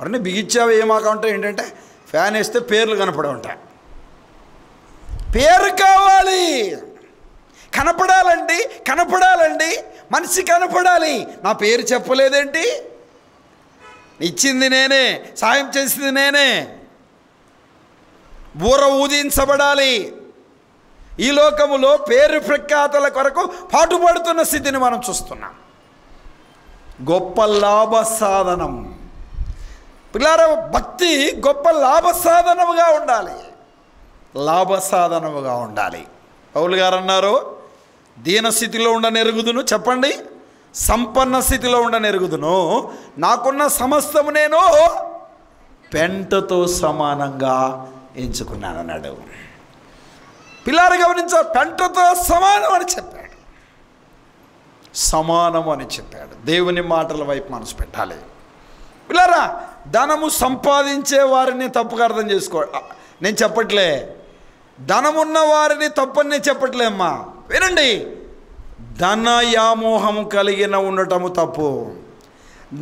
మరి బిగించావు ఏమాకంటే ఏంటంటే, ఫ్యాన్ వేస్తే పేర్లు కనపడవంట. పేరు కావాలి, కనపడాలండి, మనిషి కనపడాలి. నా పేరు చెప్పలేదేంటి? ఇచ్చింది నేనే, సాయం చేసింది నేనే. బూర ఊదించబడాలి. ఈ లోకములో పేరు ప్రఖ్యాతల కొరకు పాటుపడుతున్న స్థితిని మనం చూస్తున్నాం. గొప్ప లాభ సాధనం. పిల్లారా, భక్తి గొప్ప లాభ సాధనముగా ఉండాలి. పౌలు గారు అన్నారు, దీన స్థితిలో ఉండనెరుగుదును, చెప్పండి, సంపన్న స్థితిలో ఉండనెరుగుదును, నాకున్న సమస్తము నేను పెంటతో సమానంగా ఎంచుకున్నాను అన్నాడు. పిల్లారు గమనించారు, పెంటతో సమానం అని చెప్పాడు. దేవుని మాటల వైపు మనసు పెట్టాలి. పిల్లారా, ధనము సంపాదించే వారిని తప్పుగా అర్థం చేసుకో. నేను చెప్పట్లే, ధనమున్న వారిని తప్పని నేను చెప్పట్లే అమ్మా. వినండి, ధన వ్యామోహము కలిగిన ఉండటము తప్పు.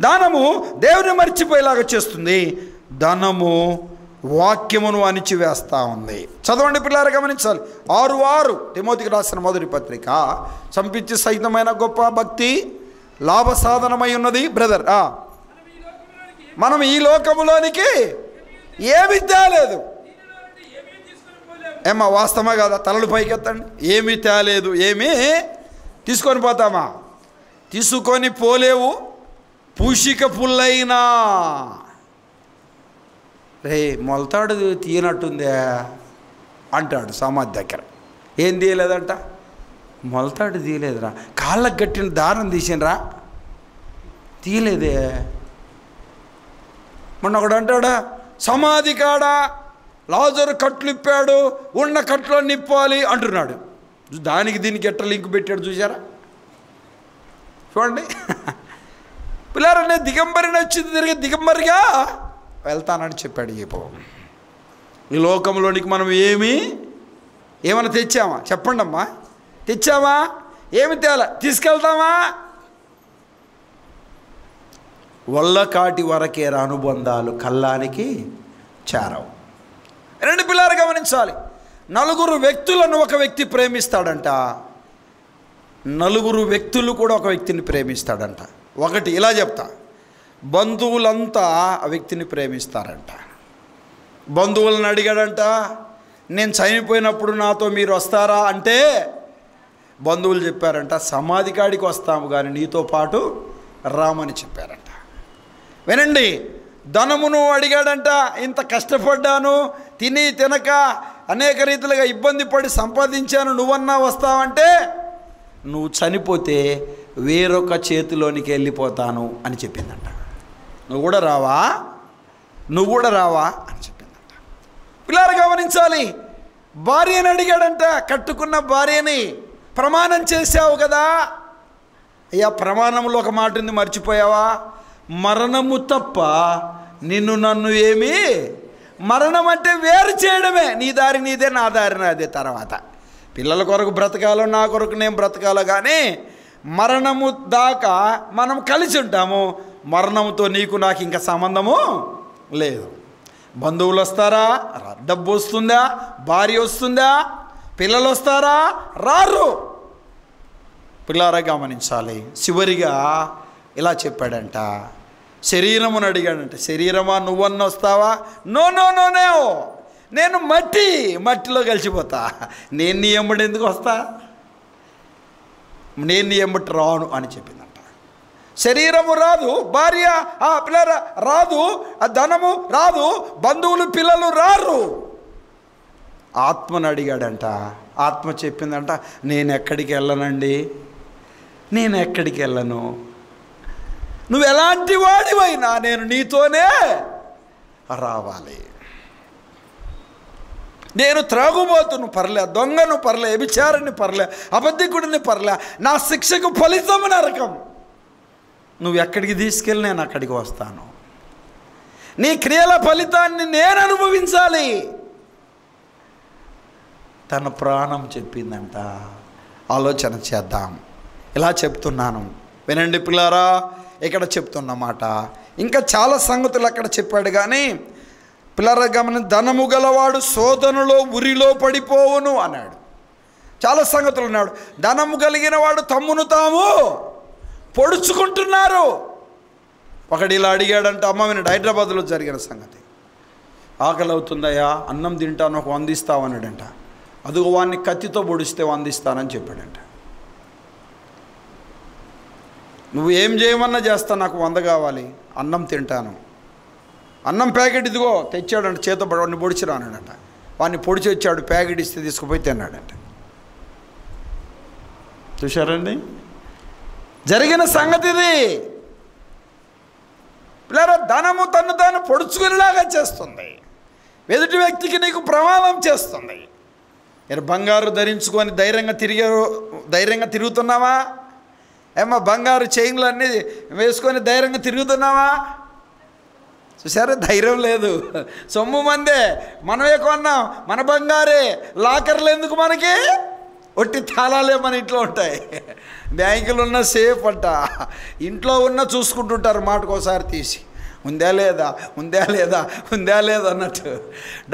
ధనము దేవుని మర్చిపోయేలాగా చేస్తుంది. ధనము వాక్యమును అణిచివేస్తూ ఉంది. చదవండి పిల్లారు, గమనించాలి. 6:6 తిమోతికి రాసిన మొదటి పత్రిక. సంపించి సహితమైన గొప్ప భక్తి లాభ సాధనమై ఉన్నది. బ్రదర్, మనం ఈ లోకములోనికి ఏమి తేలేదు. ఏమ్మా, వాస్తవమా కదా? తలలు పైకెత్తండి. ఏమీ తేలేదు, ఏమీ తీసుకొని పోతామా? తీసుకొని పోలేవు. పూషిక పుల్లైనా రే మొలతాడు తీయనట్టుందే అంటాడు సమాధి దగ్గర. ఏం తీయలేదంట? మొలతాడు తీయలేదురా. కాళ్ళకు కట్టిన దారం తీసినరా? తీయలేదే. మొన్న ఒకడు అంటాడా, సమాధి కాడా లాజరు కట్లు ఇప్పాడు, ఉన్న కట్లో నిప్పాలి అంటున్నాడు. దానికి దీనికి ఎట్ట లింక్ పెట్టాడు చూసారా? చూడండి పిల్లారనే దిగంబరిని వచ్చింది, తిరిగి దిగంబరిగా వెళ్తానని చెప్పాడు. ఈ లోకంలోనికి మనం ఏమైనా తెచ్చామా? చెప్పండి అమ్మా, తెచ్చామా? ఏమి తేలా? తీసుకెళ్తామా? వల్లకాటి వరకే అనుబంధాలు కల్లానికి చేరవు. రెండు పిల్లలు గమనించాలి. 4 వ్యక్తులను ఒక వ్యక్తి ప్రేమిస్తాడంట, 4 వ్యక్తులు కూడా ఒక వ్యక్తిని ప్రేమిస్తాడంట. ఒకటి ఇలా చెప్తా, బంధువులంతా ఆ వ్యక్తిని ప్రేమిస్తారంట. బంధువులను అడిగాడంట, నేను చనిపోయినప్పుడు నాతో మీరు వస్తారా అంటే బంధువులు చెప్పారంట, సమాధి కాడికి వస్తాము కానీ నీతో పాటు రామని చెప్పారంట. వినండి, ధనమును అడిగాడంట, ఇంత కష్టపడ్డాను, తిని తినక అనేక రీతిలుగా ఇబ్బంది పడి సంపాదించాను, నువ్వన్నా వస్తావంటే నువ్వు చనిపోతే వేరొక చేతిలోనికి వెళ్ళిపోతాను అని చెప్పిందంట. నువ్వు కూడా రావా అని చెప్పిందంట. పిల్లలు గమనించాలి, భార్యని అడిగాడంట, కట్టుకున్న భార్యని, ప్రమాణం చేశావు కదా అయ్యా, ప్రమాణంలో ఒక మాట ఉంది, మర్చిపోయావా? మరణము తప్ప నిన్ను నన్ను ఏమి, మరణం అంటే వేరు చేయడమే, నీ దారి నీదే, నా దారి నాదే. తర్వాత పిల్లల కొరకు బ్రతకాలో, నా కొరకు నేను బ్రతకాలో, కానీ మరణము దాకా మనం కలిసి ఉంటాము. మరణంతో నీకు నాకు ఇంకా సంబంధము లేదు. బంధువులు వస్తారా? డబ్బు వస్తుందా? భార్య వస్తుందా? పిల్లలు వస్తారా? రారు. పిల్లారా గమనించాలి. చివరిగా ఇలా చెప్పాడంట, శరీరమును అడిగాడంట, శరీరమా నువ్వన్న వస్తావా? నో, నేను మట్టిలో కలిసిపోతా, నేను నీ ఎంబడి ఎందుకు వస్తా, నేను నీ ఎంబటి రాను అని చెప్పిందంట. శరీరము రాదు, భార్య పిల్లల రాదు, ధనము రాదు, బంధువులు పిల్లలు రారు. ఆత్మను అడిగాడంట. ఆత్మ చెప్పిందంట, నేను ఎక్కడికి వెళ్ళనండి, నేను ఎక్కడికి వెళ్ళను, నువ్వు ఎలాంటి వాడివైనా నేను నీతోనే రావాలి. నేను త్రాగుబోతును పర్లే, దొంగను పర్లే, వ్యభిచారిని పర్లే, అబద్ధికుడిని పర్లే, నా శిక్షకు ఫలితము నరకం. నువ్వు ఎక్కడికి తీసుకెళ్ళి నేను అక్కడికి వస్తాను. నీ క్రియల ఫలితాన్ని నేను అనుభవించాలి. తన ప్రాణం చెప్పిందంట. ఆలోచన చేద్దాం. ఇలా చెప్తున్నాను, వినండి పిల్లారా. ఇక్కడ చెప్తున్నమాట ఇంకా చాలా సంగతులు అక్కడ చెప్పాడు. కానీ పిల్లరా గమని, ధనము గలవాడు శోధనలో ఉరిలో పడిపోవును అన్నాడు. చాలా సంగతులు అన్నాడు. ధనము కలిగిన వాడు తమ్మును తాము పొడుచుకుంటున్నారు. ఒకడు ఇలా అడిగాడంట, అమ్మ వినండి, హైదరాబాద్లో జరిగిన సంగతి. ఆకలి అవుతుందయ్యా, అన్నం తింటాను, ఒక 100 ఇస్తావు అన్నాడంట. అదిగో వాడిని కత్తితో పొడిస్తే 100 ఇస్తానని చెప్పాడంట. నువ్వు ఏం చేయమన్నా చేస్తా, నాకు 100 కావాలి, అన్నం తింటాను. అన్నం ప్యాకెట్ ఇదిగో తెచ్చాడంట, చేతో వాడిని పొడిచి రానాడంట. వాడిని పొడిచి వచ్చాడు, ప్యాకెట్ ఇస్తే తీసుకుపోయి తిన్నాడంట. చూశారండి జరిగిన సంగతి ఇది. పిల్లరా, ధనము తను తాను పొడుచుకునేలాగా చేస్తుంది, ఎదుటి వ్యక్తికి నీకు ప్రమాదం చేస్తుంది. మీరు బంగారు ధరించుకొని ధైర్యంగా తిరుగుతున్నావా? ఏమో బంగారు చైన్లు అన్నీ వేసుకొని ధైర్యంగా తిరుగుతున్నావా? చూసారా, ధైర్యం లేదు. సొమ్ము మందే, మనమే కొన్నాం, మన బంగారే. లాకర్లు ఎందుకు మనకి? ఒట్టి తాళాలే మన ఇంట్లో ఉంటాయి. బ్యాంకులు ఉన్న సేఫ్ అంట, ఇంట్లో ఉన్న చూసుకుంటుంటారు మాటకోసారి తీసి, ఉందా లేదా అన్నట్టు.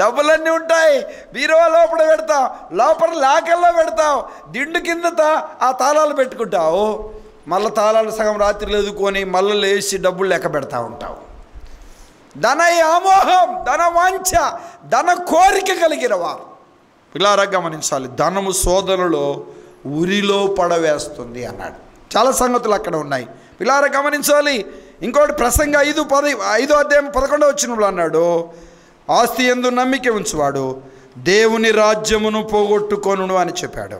డబ్బులన్నీ ఉంటాయి, బీరువా లోపల పెడతావు, లోపల లాకర్లో పెడతావు, దిండు కింద ఆ తాళాలు పెట్టుకుంటావు. మళ్ళీ తాళాలు సగం రాత్రిలో ఎదుకొని మళ్ళీ లేచి డబ్బులు లెక్క పెడతా ఉంటావు. ధన వ్యామోహం, ధన వాంఛ, ధన కోరిక కలిగిన వారు పిల్లారా గమనించాలి. ధనము శోధనలో ఉరిలో పడవేస్తుంది అన్నాడు. చాలా సంగతులు అక్కడ ఉన్నాయి, పిల్లారా గమనించాలి. ఇంకోటి ప్రసంగ 5 అధ్యాయం 11వ వచనంలో అన్నాడు, ఆస్తి యందు నమ్మిక ఉంచువాడు దేవుని రాజ్యమును పోగొట్టుకొనును అని చెప్పాడు.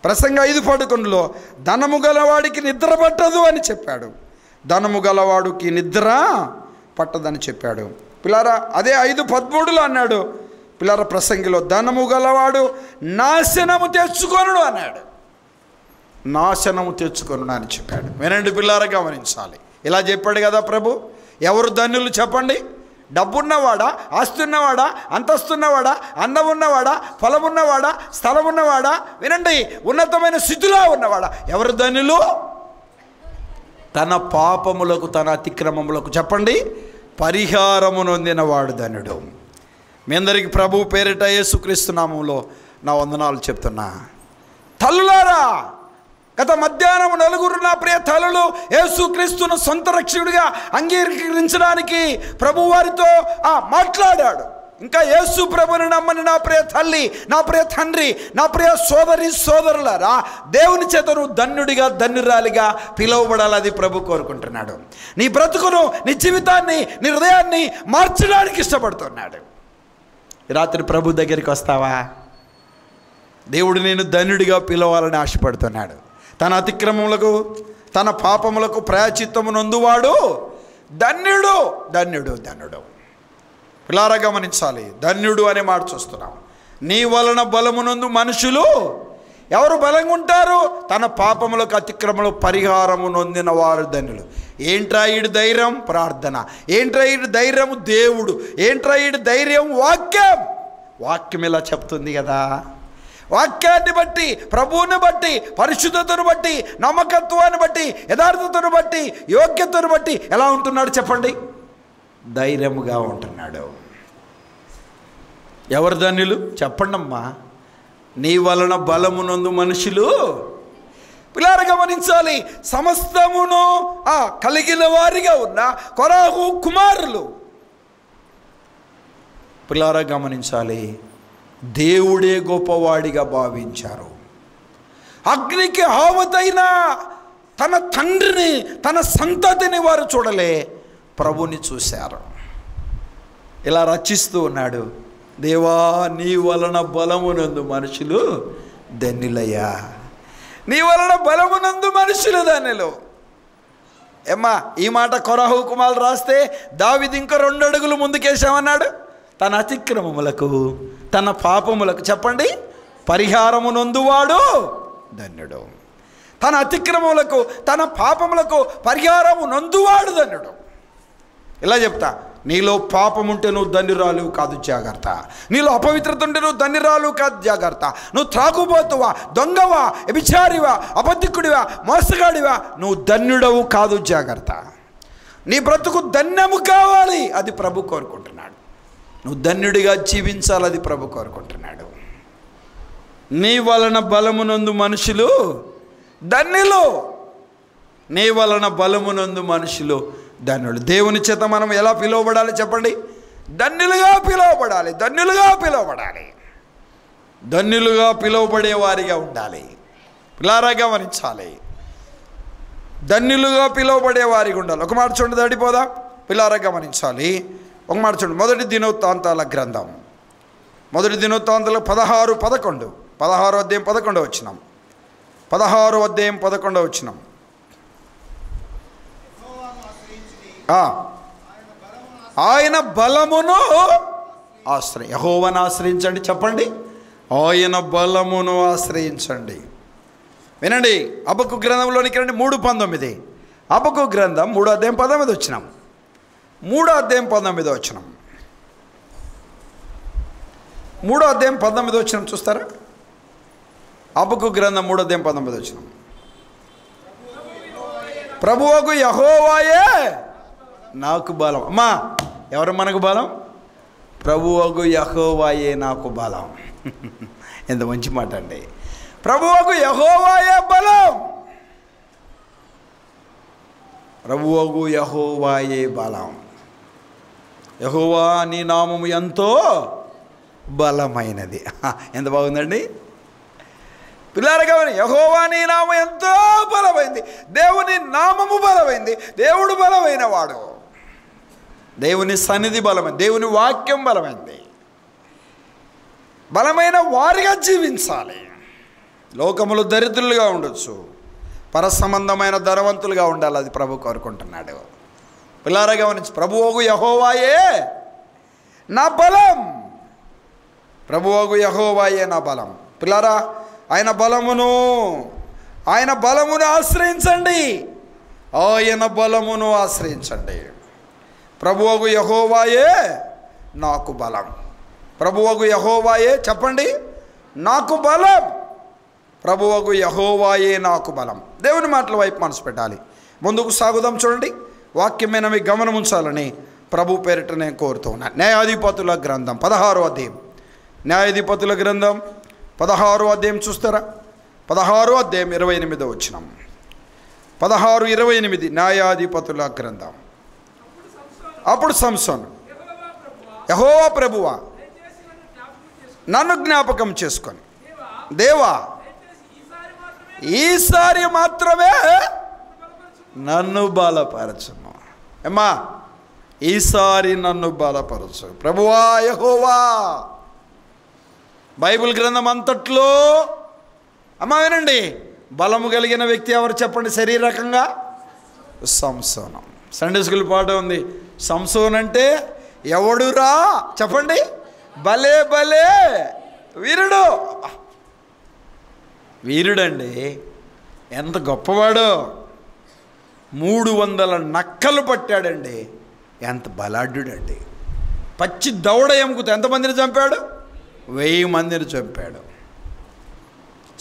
ప్రసంగ 5:11లో ధనము గలవాడికి నిద్ర పట్టదు అని చెప్పాడు. ధనము గలవాడికి నిద్ర పట్టదని చెప్పాడు. పిల్లారా అదే 5:13లో అన్నాడు, పిల్లారా ప్రసంగిలో ధనము గలవాడు నాశనము తెచ్చుకొనుడు అన్నాడు. నాశనము తెచ్చుకొనుడు అని చెప్పాడు. వినండి పిల్లారా గమనించాలి. ఇలా చెప్పాడు కదా ప్రభు. ఎవరు ధన్యులు చెప్పండి? డబ్బున్నవాడా, ఆస్తి ఉన్నవాడా, అంతస్తున్నవాడా, అందం ఉన్నవాడా, ఫలం ఉన్నవాడా, స్థలం ఉన్నవాడా? వినండి, ఉన్నతమైన స్థితిలో ఉన్నవాడా? ఎవరు ధన్యులు? తన పాపములకు, తన అతిక్రమములకు చెప్పండి పరిహారము నొందినవాడు ధన్యుడు. మీ అందరికీ ప్రభు పేరిట యేసుక్రీస్తు నామములో నా వందనాలు చెప్తున్నా. తల్లులారా, గత మధ్యాహ్నం 4 నా ప్రియ తల్లులు యేసుక్రీస్తును సొంత రక్షకుడిగా అంగీకరించడానికి ప్రభు వారితో మాట్లాడాడు. ఇంకా యేసు ప్రభుని నమ్మని నా ప్రియ తల్లి, నా ప్రియ తండ్రి, నా ప్రియ సోదరులారా, దేవుని చేత నువ్వు ధన్యుడిగా, ధన్యురాలిగా పిలువబడాలి. అది ప్రభు కోరుకుంటున్నాడు. నీ బ్రతుకును, నీ జీవితాన్ని, నీ హృదయాన్ని మార్చడానికి ఇష్టపడుతున్నాడు. రాత్రి ప్రభు దగ్గరికి వస్తావా? దేవుడు నేను ధన్యుడిగా పిలవాలని ఆశపడుతున్నాడు. తన అతిక్రమములకు తన పాపములకు ప్రాయశ్చిత్తము నొందువాడు ధన్యుడు, ధన్యుడు, ధన్యుడు. పిల్లారా గమనించాలి, ధన్యుడు అనే మాట చూస్తున్నాం. నీ వలన బలమునందు మనుషులు ఎవరు బలంగా ఉంటారు? తన పాపములకు అతిక్రమములకు పరిహారము నొందిన వారు ధన్యులు. ఏంట్రా ఈడు ధైర్యం? ప్రార్థన. ఏంట్రా ఈడు ధైర్యం? దేవుడు. ఏంట్రా ఈడు ధైర్యం? వాక్యం. వాక్యం ఇలా చెప్తుంది కదా. వాక్యాన్ని బట్టి, ప్రభువుని బట్టి, పరిశుద్ధతను బట్టి, నమ్మకత్వాన్ని బట్టి, యథార్థతను బట్టి, యోగ్యతను బట్టి ఎలా ఉంటున్నాడు చెప్పండి? ధైర్యముగా ఉంటున్నాడు. ఎవరు ధన్యులు చెప్పండి అమ్మా? నీ వలన బలమునందు మనుషులు. పిల్లారా గమనించాలి, సమస్తమును కలిగిన వారిగా ఉన్న కొరాహు కుమారులు. పిల్లారా గమనించాలి, దేవుడే గొప్పవాడిగా భావించారు. అగ్నికి ఆవతైన తన తండ్రిని, తన సంతతిని వారు చూడలే, ప్రభుని చూశారు. ఇలా రచిస్తూ ఉన్నాడు, దేవా నీ వలన బలమునందు మనుషులు ధన్యులయ్యా, నీ వలన బలమునందు మనుషులు ధన్యులు. ఏమ్మా ఈ మాట కొరాహు కుమారులు రాస్తే దావీదు ఇంకా 2 అడుగులు ముందుకేసామన్నాడు. తన అతిక్రమములకు తన పాపములకు చెప్పండి పరిహారము నొందువాడు ధన్యుడు. తన అతిక్రమములకు తన పాపములకు పరిహారము నొందువాడు ధన్యుడు. ఇలా చెప్తా, నీలో పాపం ఉంటే నువ్వు ధన్యురాలు కాదు, జాగ్రత్త. నీలో అపవిత్రత ఉంటే నువ్వు ధన్యురాలు కాదు, జాగ్రత్త. నువ్వు త్రాగుబోతువా, దొంగవా, వ్యభిచారివా, అబద్ధికుడివా, మోసగాడివా, నువ్వు ధన్యుడవు కాదు, జాగ్రత్త. నీ బ్రతుకు ధన్యము కావాలి, అది ప్రభు కోరుకుంటున్నాడు. నువ్వు ధన్యుడిగా జీవించాలి, అది ప్రభు కోరుకుంటున్నాడు. నీ వలన బలమునందు మనుషులు ధన్యులు, నీ వలన బలమునందు మనుషులు ధన్యులు. దేవుని చేత మనం ఎలా పిలువబడాలి చెప్పండి? ధన్యులుగా పిలువబడాలి, ధన్యులుగా పిలువబడాలి, ధన్యులుగా పిలువబడే వారిగా ఉండాలి. పిల్లారా గమనించాలి, ధన్యులుగా పిలువబడే వారిగా ఉండాలి. ఒక మాట చూడండి, దాడిపోదా? పిల్లారా గమనించాలి, ఒక మాట చూడండి. మొదటి దినవృత్తాంతాల గ్రంథం, మొదటి దినవృత్తాంతాలు 16:11, 16వ అధ్యాయం 11వ వచనం, 16వ అధ్యాయం 11వ వచనం. ఆయన బలమును యెహోవాను ఆశ్రయించండి చెప్పండి, ఆయన బలమును ఆశ్రయించండి. వినండి, హబక్కూ గ్రంథంలోనికి రండి. 3:19, హబక్కూ గ్రంథం 3వ అధ్యాయం 19వ వచనం, 3వ అధ్యాయం 19వ వచనం, 3వ అధ్యాయం 19వ వచనం చూస్తారా? హబక్కూ గ్రంథం 3వ అధ్యాయం 19వ వచనం. ప్రభువగు యెహోవాయే నాకు బలం. అమ్మా ఎవరు మనకు బలం? ప్రభువగు యెహోవాయే నాకు బలం. ఎంత మంచి మాట అండి. ప్రభువగు యెహోవాయే బలం, ప్రభువగు యెహోవాయే బలం. యెహోవా నీ నామము ఎంతో బలమైనది. ఎంత బాగుందండి పిల్లారగా. యెహోవా నీ నామం ఎంతో బలమైంది. దేవుని నామము బలమైంది. దేవుడు బలమైన వాడు. దేవుని సన్నిధి బలమైంది. దేవుని వాక్యం బలమైంది. బలమైన వారిగా జీవించాలి. లోకములు దరిద్రులుగా ఉండొచ్చు, పరసంబంధమైన ధనవంతులుగా ఉండాలి, అది ప్రభు కోరుకుంటున్నాడు. పిల్లారా గమనించి, ప్రభువగు యెహోవాయే నా బలం, ప్రభువగు యెహోవాయే నా బలం. పిల్లారా ఆయన బలమును ఆశ్రయించండి, ఆయన బలమును ఆశ్రయించండి. ప్రభువగు యెహోవాయే నాకు బలం, ప్రభువగు యెహోవాయే చెప్పండి నాకు బలం, ప్రభువగు యెహోవాయే నాకు బలం. దేవుని మాటల వైపు మనసు పెట్టాలి. ముందుకు సాగుదాం. చూడండి, వాక్యమైన మీ గమనం ఉంచాలని ప్రభు పేరిట నేను కోరుతూ ఉన్నాను. న్యాయాధిపతుల గ్రంథం 16వ అధ్యాయం, న్యాయాధిపతుల గ్రంథం 16వ అధ్యాయం చూస్తారా? 16వ అధ్యాయం 28వ వచనం, 16:28 న్యాయాధిపతుల గ్రంథం. అప్పుడు సంసోను, యెహోవా ప్రభువా నన్ను జ్ఞాపకం చేసుకొని, దేవా ఈసారి మాత్రమే నన్ను బలపరచుము. ఏమ్మా ఈసారి నన్ను బలపరచు ప్రభువా యెహోవా. బైబిల్ గ్రంథం అంతట్లో అమ్మ వినండి, బలము కలిగిన వ్యక్తి ఎవరు చెప్పండి? శరీరకంగా సంసోను. సండే స్కూల్ పాట ఉంది, సంసోన్ అంటే ఎవడురా చెప్పండి? భలే భలే వీరుడు. వీరుడండి, ఎంత గొప్పవాడో. 300 నక్కలు పట్టాడండి. ఎంత బలాఢ్యుడండి. పచ్చి దవడ ఎముకతో ఎంతమందిని చంపాడు? 1000 మందిని చంపాడు.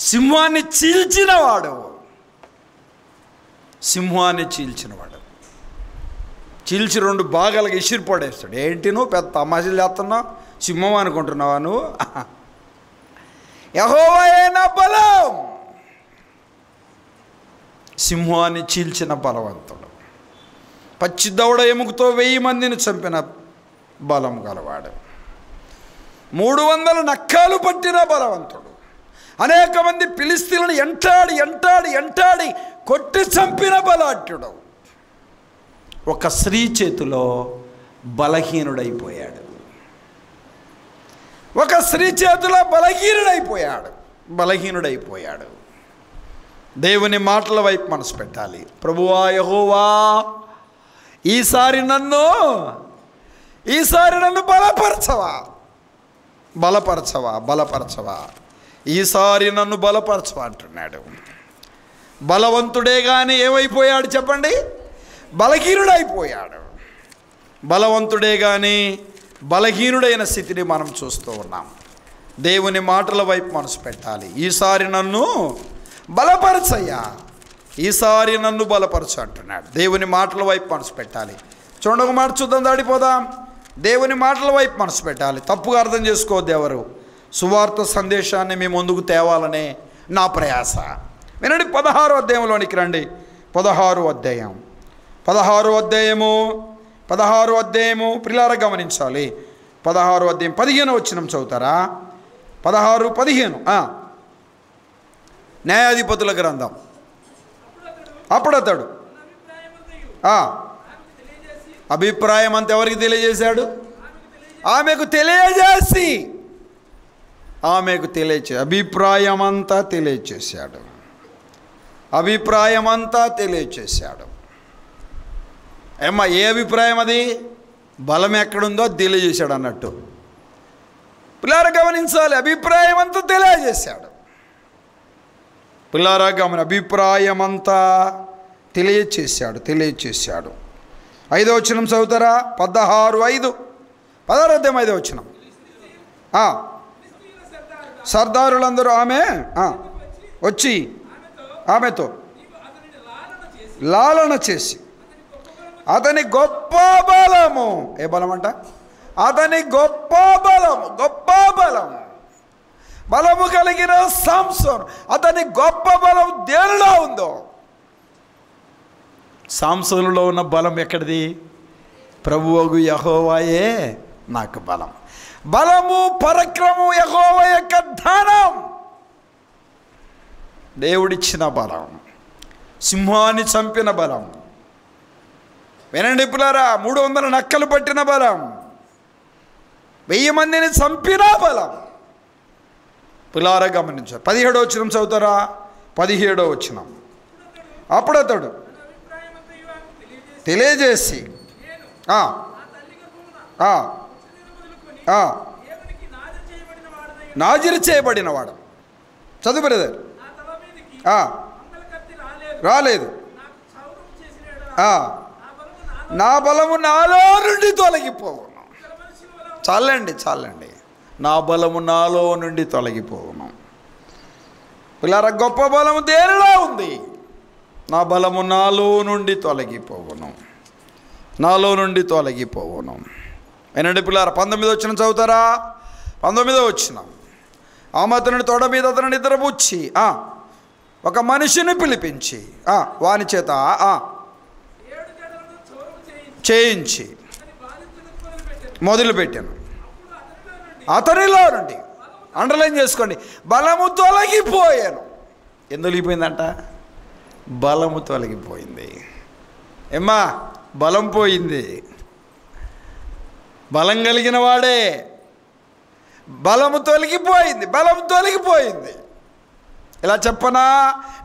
సింహాన్ని చీల్చినవాడు. సింహాన్ని చీల్చినవాడు. చీల్చి 2 భాగాలుగా ఇసిరి పడేస్తాడు. ఏంటి నువ్వు పెద్ద తమాషాలు చేస్తున్నావు? సింహం అనుకుంటున్నావా నువ్వు? యెహోవాయే నా బలం. సింహాన్ని చీల్చిన బలవంతుడు. పచ్చి దవడ ఎముకతో 1000 మందిని చంపిన బలం గలవాడు. 300 నక్కలు పట్టిన బలవంతుడు. అనేక మంది ఫిలిష్తీయులను ఎంటాడి కొట్టి చంపిన బలాఢ్యుడు. ఒక స్త్రీ చేతిలో బలహీనుడైపోయాడు. ఒక స్త్రీ చేతిలో బలహీనుడైపోయాడు. దేవుని మాటల వైపు మనసు పెట్టాలి. ప్రభువా యెహోవా, ఈసారి నన్ను బలపరచవా, ఈసారి నన్ను బలపరచవా అంటున్నాడు. బలవంతుడే కానీ ఏమైపోయాడు చెప్పండి? బలహీనుడైపోయాడు. బలవంతుడే కానీ బలహీనుడైన స్థితిని మనం చూస్తూ ఉన్నాం. దేవుని మాటల వైపు మనసు పెట్టాలి. ఈసారి నన్ను బలపరచయ్యా, ఈసారి నన్ను బలపరచు అంటున్నాడు. దేవుని మాటల వైపు మనసు పెట్టాలి. చూడండి, ఒక మాట చూద్దాం, దాడిపోదాం. దేవుని మాటల వైపు మనసు పెట్టాలి. తప్పుగా అర్థం చేసుకోవద్దు ఎవరు. సువార్త సందేశాన్ని మీ ముందుకు తేవాలనే నా ప్రయాస. వినండి, 16వ అధ్యాయంలోనికి రండి. 16వ అధ్యాయము ప్రియులారా గమనించాలి. 16వ అధ్యాయం 15వ వచనం చదువుతారా? 16:15 న్యాయాధిపతుల గ్రంథం. అప్పుడు అతడు అభిప్రాయం అంతా ఎవరికి తెలియజేశాడు? ఆమెకు తెలియజేసి అభిప్రాయం అంతా తెలియచేశాడు. ఏమ్మా, ఏ అభిప్రాయం అది? బలం ఎక్కడుందో తెలియజేశాడు అన్నట్టు. పిల్లారా గమనించాలి, అభిప్రాయం అంతా తెలియజేశాడు. పిల్లారా అభిప్రాయం అంతా తెలియచేశాడు. 5వ వచనం చదువుతారా? 16:5 16వ అధ్యాయం 5వ వచనం. సర్దారులందరూ ఆమె వచ్చి ఆమెతో లాలన చేసి అతని గొప్ప బలము, ఏ బలం అంట? అతని గొప్ప బలము కలిగిన సంసోను, అతని గొప్ప బలం దేనిలో ఉందో? సంసోనులో ఉన్న బలం ఎక్కడిది? ప్రభువగు యెహోవాయే నాకు బలము పరాక్రమము యెహోవా యొక్క దానం. దేవుడిచ్చిన బలం, సింహాన్ని చంపిన బలం. వినండి పిల్లారా, 300 నక్కలు పట్టిన బలం, 1000 మందిని చంపిన బలం. పిల్లారా గమనించారు. 17వ వచనం చదువుతారా? 17వ వచనం. అప్పుడు అతడు తెలియజేసి నాజీరు చేయబడినవాడు. చదువు బ్రదర్. రాలేదు. నా బలము నాలో నుండి తొలగిపోవును. చాలండి, నా బలము నాలో నుండి తొలగిపోవును. పిల్లారా, గొప్ప బలము దేనిలో ఉంది? నా బలము నాలో నుండి తొలగిపోవును. వినండి పిల్లారా, 19వ వచనం చదువుతారా? 19వ వచనం. ఆమె అతని తొడ మీద అతను నిద్రపుచ్చి ఒక మనిషిని పిలిపించి వాని చేత చేయించి మొదలుపెట్టాను. అతనిలో నుండి, అండర్లైన్ చేసుకోండి, బలము తొలగిపోయాను. ఎందుకు తొలగిపోయిందంట? బలము తొలగిపోయింది. ఏమ్మా, బలం పోయింది. బలం కలిగిన వాడే, బలము తొలగిపోయింది, బలము తొలగిపోయింది. ఇలా చెప్పనా,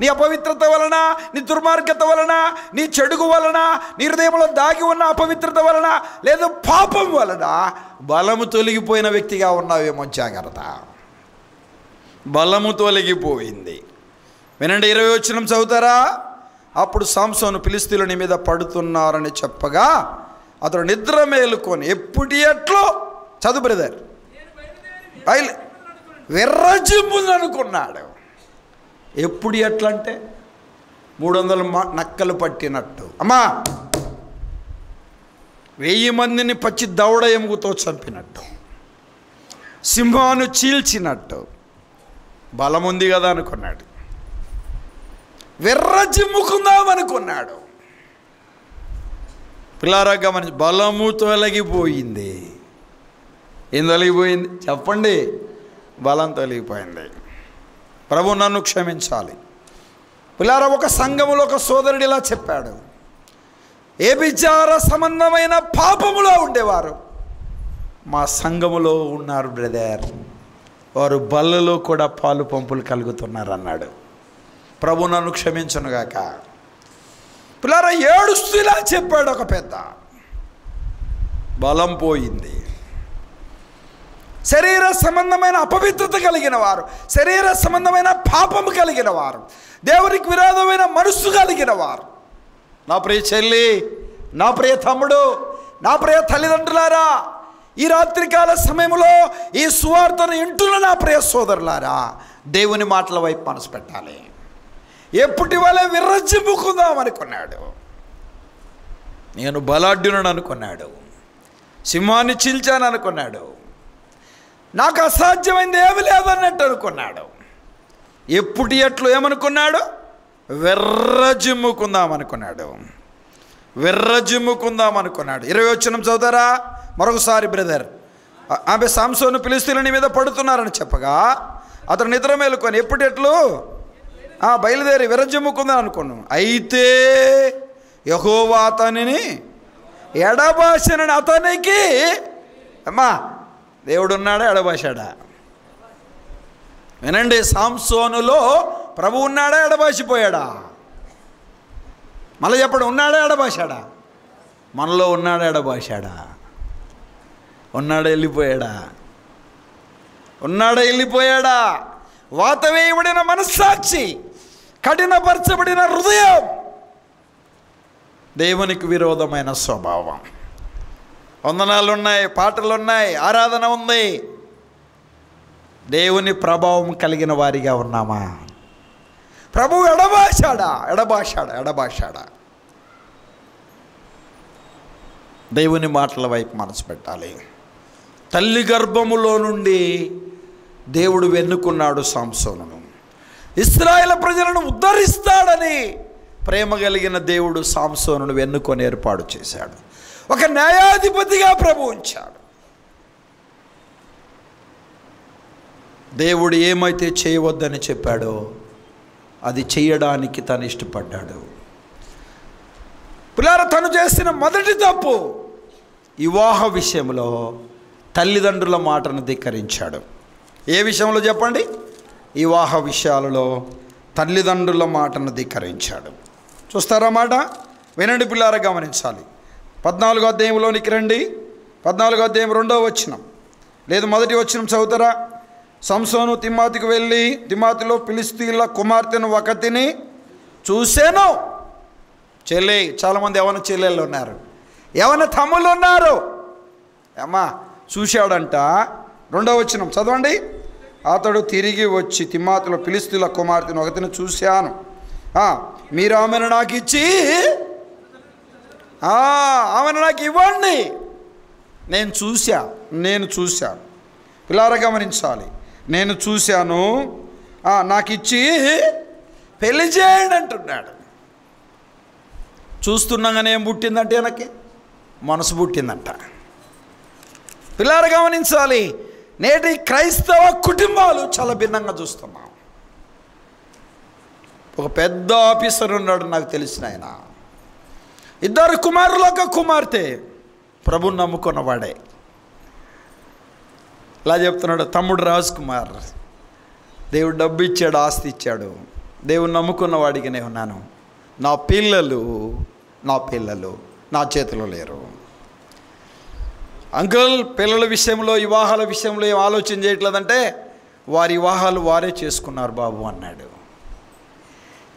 నీ అపవిత్రత వలన, నీ దుర్మార్గత వలన, నీ చెడుగు వలన, నీ హృదయంలో దాగి ఉన్న అపవిత్రత వలన, లేదా పాపం వలన బలము తొలగిపోయిన వ్యక్తిగా ఉన్నావేమో జాగ్రత్త. బలము తొలగిపోయింది. వినండి, 20 వచనం చదువుతారా? అప్పుడు సంసోను ఫిలిష్తీయులు నీ మీద పడుతున్నారని చెప్పగా అతడు నిద్ర మేలుకొని ఎప్పుడు ఎట్లో చదువు బ్రదర్ వెర్రజిమ్ములు అనుకున్నాడు. ఎప్పుడు ఎట్లా అంటే 300 నక్కలు పట్టినట్టు, అమ్మా 1000 మందిని పచ్చి దవడ ఎముగుతో చంపినట్టు, సింహాను చీల్చినట్టు బలం ఉంది కదా అనుకున్నాడు. వెర్రజిమ్ముకుందాం అనుకున్నాడు. పిల్లారా గమనించి, బలము తొలగిపోయింది. ఏం తొలగిపోయింది చెప్పండి? బలం తొలగిపోయింది. ప్రభు నన్ను క్షమించాలి. పిల్లారా, ఒక సంఘములో ఒక సోదరుడు ఇలా చెప్పాడు, ఏ విచార సంబంధమైన పాపములో ఉండేవారు మా సంఘములో ఉన్నారు బ్రదర్, వారు బల్లలో కూడా పాలు పంపులు కలుగుతున్నారు అన్నాడు. ప్రభు నన్ను క్షమించనుగాక. పిల్లారా, ఏడుస్తూ ఇలా చెప్పాడు ఒక పెద్ద, బలం పోయింది. శరీర సంబంధమైన అపవిత్రత కలిగిన వారు, శరీర సంబంధమైన పాపము కలిగిన వారు, దేవునికి విరోధమైన మనస్సు కలిగిన వారు, నా ప్రియ చెల్లి, నా ప్రియ తమ్ముడు, నా ప్రియ తల్లిదండ్రులారా, ఈ రాత్రికాల సమయంలో ఈ సువార్తను వింటున్న నా ప్రియ సోదరులారా, దేవుని మాటల వైపు మనసు పెట్టాలి. ఎప్పటి వల్ల విర్రజిమ్ముకుందాం అనుకున్నాడు. నేను బలాఢ్యులను అనుకున్నాడు, సింహాన్ని చీల్చాను అనుకున్నాడు, నాకు అసాధ్యమైంది ఏమి లేదన్నట్టు అనుకున్నాడు. ఎప్పుడు ఎట్లు ఏమనుకున్నాడు? వెర్రజిమ్ముకుందాం అనుకున్నాడు, వెర్రజిమ్ముకుందాం అనుకున్నాడు. 20 వచనం చదువుతారా మరొకసారి బ్రదర్? ఆమె సంసోను ఫిలిష్తీయుల నీ మీద పడుతున్నారని చెప్పగా అతను నిద్ర మేలుకొని ఎప్పుడు ఎట్లు బయలుదేరి విరజిమ్ముకుందాం అనుకున్నాను. అయితే యెహోవా అతనిని ఎడబాసనని అతనికి, అమ్మా దేవుడు ఉన్నాడా ఎడబాశాడా? వినండి, సంసోనులో ప్రభు ఉన్నాడా ఎడబాసిపోయాడా? మళ్ళీ చెప్పండి, ఉన్నాడా ఎడబాశాడా? మనలో ఉన్నాడా ఎడబాశాడా? ఉన్నాడా వెళ్ళిపోయాడా? ఉన్నాడా వెళ్ళిపోయాడా? వాత వేయబడిన మనస్సాక్షి, కఠినపరచబడిన హృదయం, దేవునికి విరోధమైన స్వభావం. వందనాలు ఉన్నాయి, పాటలు ఉన్నాయి, ఆరాధన ఉంది, దేవుని ప్రభావం కలిగిన వారిగా ఉన్నామా? ప్రభువు ఎడబాశాడా? ఎడబాశాడా? ఎడబాశాడా? దేవుని మాటల వైపు మనసు పెట్టాలి. తల్లి గర్భములో నుండి దేవుడు వెన్నుకున్నాడు సంసోనును. ఇశ్రాయేలు ప్రజలను ఉద్ధరిస్తాడని ప్రేమ కలిగిన దేవుడు సంసోనును వెన్నుకొని ఏర్పాటు చేశాడు. ఒక న్యాయాధిపతిగా ప్రభు ఉంచాడు. దేవుడు ఏమైతే చేయవద్దని చెప్పాడో అది చేయడానికి తను ఇష్టపడ్డాడు. పిల్లలు, తను చేసిన మొదటి తప్పు వివాహ విషయంలో తల్లిదండ్రుల మాటను ధిక్కరించాడు. ఏ విషయంలో చెప్పండి? వివాహ విషయాలలో తల్లిదండ్రుల మాటను ధిక్కరించాడు. చూస్తారా మాట? వినండి పిల్లారా, గమనించాలి. 14వ అధ్యాయంలోనికి రండి. 14వ అధ్యాయం 2వ వచనం, లేదు 1వ వచనం చదువుతారా? సంసోను తిమ్మాతికి వెళ్ళి తిమ్మాతిలో ఫిలిష్తీయుల కుమార్తెను ఒకతిని చూశాను. చెల్లి, చాలామంది యవన చెల్లెళ్ళు ఉన్నారు, యవన తమ్ముళ్ళు ఉన్నారు. అమ్మా చూశాడంట. 2వ వచనం చదవండి. అతడు తిరిగి వచ్చి తిమ్మాతిలో ఫిలిష్తీయుల కుమార్తెను ఒకతిని చూశాను, మీరు ఆమెను నాకు ఇచ్చి ఆమెను నాకు ఇవ్వండి. నేను చూశాను. పిల్లారా గమనించాలి, నేను చూశాను, నాకు ఇచ్చి పెళ్లి చేయండి అంటున్నాడు. చూస్తున్నాగానే ఏం పుట్టిందంటే వెనక్కి మనసు పుట్టిందంట. పిల్లారా గమనించాలి, నేటి క్రైస్తవ కుటుంబాలు చాలా భిన్నంగా చూస్తున్నాం. ఒక పెద్ద ఆఫీసర్ ఉన్నాడు నాకు తెలిసిన ఆయన, 2 కుమారులు, ఒక కుమార్తె, ప్రభుని నమ్ముకున్నవాడే. ఇలా చెప్తున్నాడు తమ్ముడు రాజ్ కుమార్, దేవుడు డబ్బు ఇచ్చాడు, ఆస్తి ఇచ్చాడు, దేవుడు నమ్ముకున్న వాడికి నేను ఉన్నాను, నా పిల్లలు నా చేతిలో లేరు. అంకుల్ పిల్లల విషయంలో వివాహాల విషయంలో ఏం ఆలోచన చేయట్లేదంటే వారి వివాహాలు వారే చేసుకున్నారు బాబు అన్నాడు.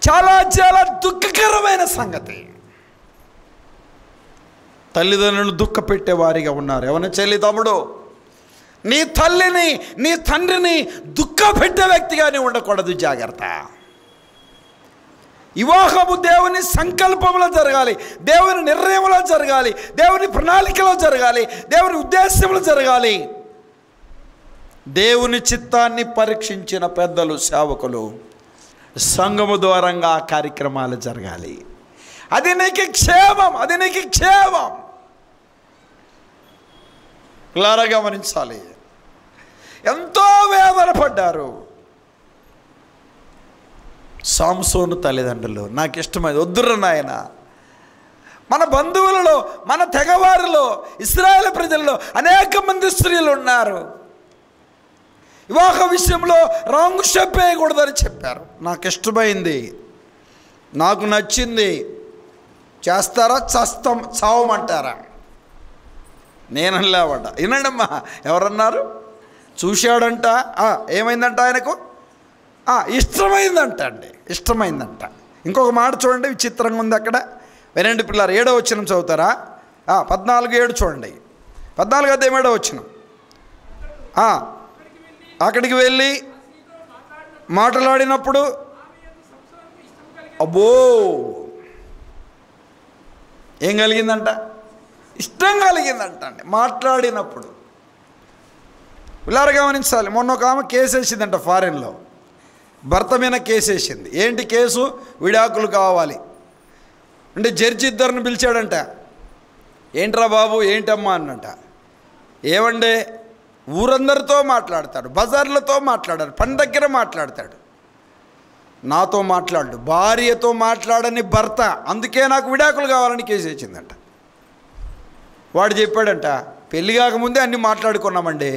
చాలా చాలా దుఃఖకరమైన సంగతి. తల్లిదండ్రులు దుఃఖపెట్టే వారిగా ఉన్నారు. ఎవరైనా చెల్లి తమ్ముడు, నీ తల్లిని నీ తండ్రిని దుఃఖపెట్టే వ్యక్తిగానే ఉండకూడదు, జాగ్రత్త. వివాహము దేవుని సంకల్పంలో జరగాలి, దేవుని నిర్ణయంలో జరగాలి, దేవుని ప్రణాళికలో జరగాలి, దేవుని ఉద్దేశంలో జరగాలి. దేవుని చిత్తాన్ని పరీక్షించిన పెద్దలు సేవకులు సంఘము ద్వారంగా ఆ కార్యక్రమాలు జరగాలి. అది నీకు క్షేమం, అది నీకు క్షేమం. క్లారా గమనించాలి. ఎంతో వేదన పడ్డారు సాంసోను తల్లిదండ్రులు. నాకు ఇష్టమైంది, వద్దురు నాయన, మన బంధువులలో మన తెగవారిలో ఇశ్రాయేలు ప్రజల్లో అనేక మంది స్త్రీలు ఉన్నారు, వివాహ విషయంలో రాంగ్ స్టెప్ వేయకూడదని చెప్పారు. నాకు ఇష్టమైంది, నాకు నచ్చింది, చేస్తారా చావమంటారా? నేనలేవట. వినండమ్మా, ఎవరన్నారు? చూశాడంట, ఏమైందంట ఆయనకు? ఇష్టమైందంట అండి, ఇష్టమైందంట. ఇంకొక మాట చూడండి, విచిత్రంగా ఉంది అక్కడ. వినండి పిల్లలు, 7వ వచనం చదువుతారా? 14:7 చూడండి. 14 అధ్యాయం 7వ వచనం. అక్కడికి వెళ్ళి మాట్లాడినప్పుడు అబ్బో ఏం కలిగిందంట? ఇష్టం కలిగిందంట అండి మాట్లాడినప్పుడు. పిల్లలు గమనించాలి. మొన్న ఒక ఆమె కేసు వేసిందంట ఫారెన్లో, భర్త మీద కేసు వేసింది. ఏంటి కేసు? విడాకులు కావాలి అంటే జడ్జి ఇద్దరిని పిలిచాడంట. ఏంట్రా బాబు, ఏంటమ్మా అన్నట. ఏమండే, ఊరందరితో మాట్లాడతాడు, బజార్లతో మాట్లాడాడు, పని దగ్గర మాట్లాడతాడు, నాతో మాట్లాడు, భార్యతో మాట్లాడని భర్త, అందుకే నాకు విడాకులు కావాలని కేసు వేసిందంట. వాడు చెప్పాడంట, పెళ్ళి కాకముందే అన్నీ మాట్లాడుకున్నామండి,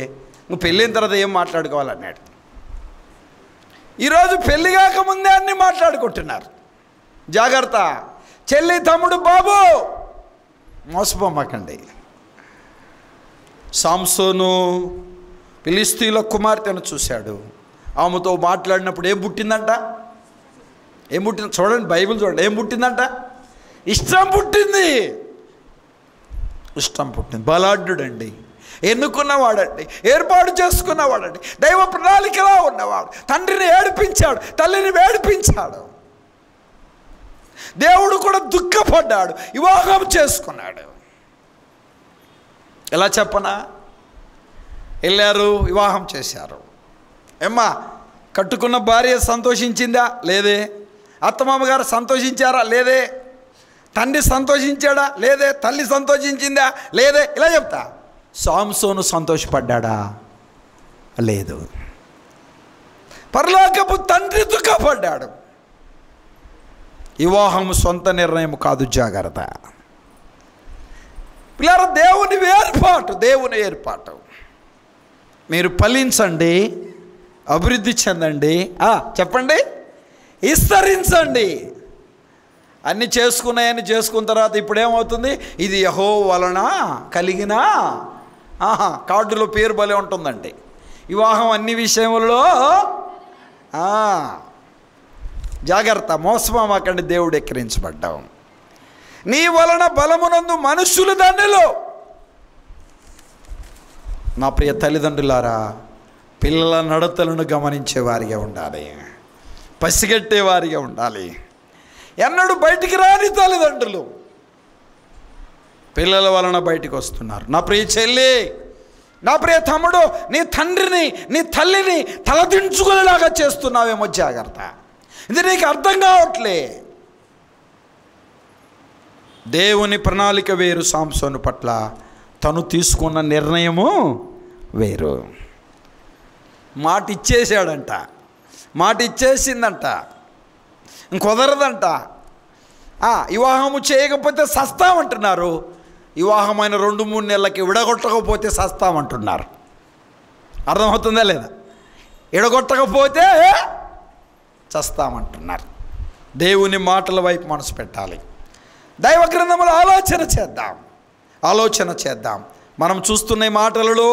నువ్వు పెళ్ళైన తర్వాత ఏం మాట్లాడుకోవాలన్నాడు. ఈరోజు పెళ్ళి కాకముందే అన్నీ మాట్లాడుకుంటున్నారు. జాగ్రత్త చెల్లి తమ్ముడు, బాబు మోసపోమాకండి. సాంసోను ఫిలిష్తీయుల కుమార్తెను చూశాడు, ఆమెతో మాట్లాడినప్పుడు ఏం పుట్టిందంట? ఏం పుట్టింది? చూడండి, బైబిల్ చూడండి, ఏం పుట్టిందంట? ఇష్టం పుట్టింది, ఇష్టం పుట్టింది. బలాఢ్యుడండి, ఎన్నుకున్నవాడండి, ఏర్పాటు చేసుకున్నవాడండి, దైవ ప్రణాళికలా ఉన్నవాడు, తండ్రిని ఏడిపించాడు, తల్లిని వేడిపించాడు. దేవుడు కూడా దుఃఖపడ్డాడు, వివాహం చేసుకున్నాడు. ఎలా చెప్పనా? వెళ్ళారు, వివాహం చేశారు. ఏమ్మా, కట్టుకున్న భార్య సంతోషించిందా? లేదే. అత్తమామ గారు సంతోషించారా? లేదే. తండ్రి సంతోషించాడా? లేదే. తల్లి సంతోషించిందా? లేదే. ఇలా చెప్తా. సాంసోను సంతోషపడ్డా? లేదు. పరలోకపు తండ్రి దుఃఖపడ్డాడు. వివాహం సొంత నిర్ణయం కాదు, జాగ్రత్త. పిల్లలు, దేవుని ఏర్పాటు, దేవుని ఏర్పాటు. మీరు ఫలించండి, అభివృద్ధి చెందండి, చెప్పండి, విస్తరించండి. అన్నీ చేసుకున్నాయని చేసుకున్న తర్వాత ఇప్పుడేమవుతుంది? ఇది యెహోవా వలన కలిగిన కార్డులో పేరు భలే ఉంటుందండి. వివాహం అన్ని విషయంలో జాగ్రత్త, మోసమాకండి, దేవుడు ఎక్కిరించబడ్డాం. నీ వలన బలమునందు మనుషులు ధన్యులు. నా ప్రియ తల్లిదండ్రులారా, పిల్లల నడతలను గమనించేవారిగా ఉండాలి, పసిగట్టేవారిగా ఉండాలి. ఎన్నడూ బయటికి రాని తల్లిదండ్రులు పిల్లల వలన బయటికి వస్తున్నారు. నా ప్రియ చెల్లి, నా ప్రియ తమ్ముడు, నీ తండ్రిని నీ తల్లిని తలదించుకునేలాగా చేస్తున్నావేమో, జాగ్రత్త. ఇది నీకు అర్థం కావట్లే. దేవుని ప్రణాళిక వేరు, సాంసోను పట్ల తను తీసుకున్న నిర్ణయము వేరు. మాట ఇచ్చేసాడంట, మాట ఇచ్చేసిందంట, కుదరదంట. వివాహము చేయకపోతే సస్తామంటున్నారు, వివాహమైన 2-3 నెలలకి విడగొట్టకపోతే సస్తామంటున్నారు. అర్థమవుతుందా లేదా? ఎడగొట్టకపోతే చస్తామంటున్నారు. దేవుని మాటల వైపు మనసు పెట్టాలి. దైవ గ్రంథములో ఆలోచన చేద్దాం. మనం చూస్తున్న ఈ మాటలలో,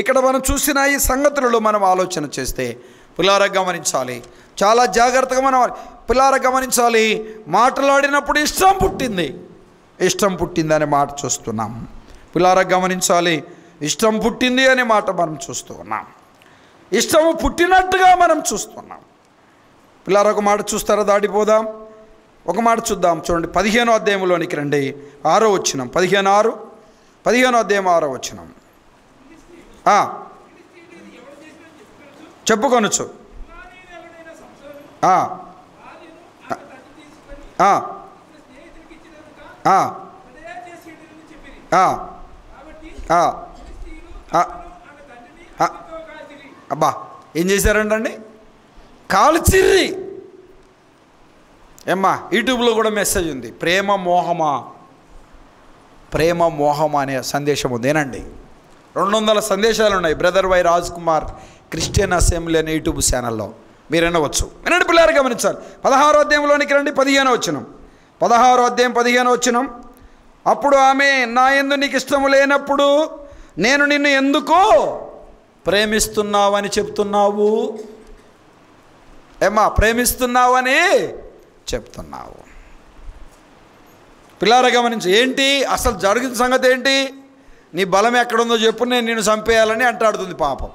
ఇక్కడ మనం చూసిన ఈ సంగతులలో మనం ఆలోచన చేస్తే పిల్లారా గమనించాలి, చాలా జాగ్రత్తగా మనం పిల్లారా గమనించాలి. మాట్లాడినప్పుడు ఇష్టం పుట్టింది అనే మాట చూస్తున్నాం. పిల్లారా గమనించాలి, ఇష్టం పుట్టింది అనే మాట మనం చూస్తూ ఉన్నాం. ఇష్టము పుట్టినట్టుగా మనం చూస్తున్నాం. పిల్లారా ఒక మాట చూస్తారా? దాటిపోదాం. ఒక మాట చూద్దాం. చూడండి, 15వ అధ్యాయంలోనికి రండి. 6వ వచనం, 15వ అధ్యాయం 6వ వచనం. చెప్పుకొనొచ్చు. అబ్బా, ఏం చేశారంటండి? కాల్చిర్రి. ఏమ్మా, యూట్యూబ్లో కూడా మెసేజ్ ఉంది, ప్రేమ మోహమా అనే సందేశం ఉందేనండి. 200 సందేశాలు ఉన్నాయి. Brother Y Raj Kumar Christian assembly అనే యూట్యూబ్ ఛానల్లో మీరు వినవచ్చు. వినండి పిల్లలు, గమనించాలి. 16వ అధ్యాయంలోనికి రండి. 15వ వచనం, 16వ అధ్యాయం 15వ వచనం. అప్పుడు ఆమె, నా యందు నీకు ఇష్టము లేనప్పుడు నేను నిన్ను ఎందుకు ప్రేమిస్తున్నావని చెప్తున్నావు? ఏమ్మా, ప్రేమిస్తున్నావని చెప్తున్నావు. పిల్లారా గమనించి, ఏంటి అసలు జరిగిన సంగతి ఏంటి? నీ బలం ఎక్కడుందో చెప్పు, నేను నిన్ను చంపేయాలని అంటాడుతుంది పాపం.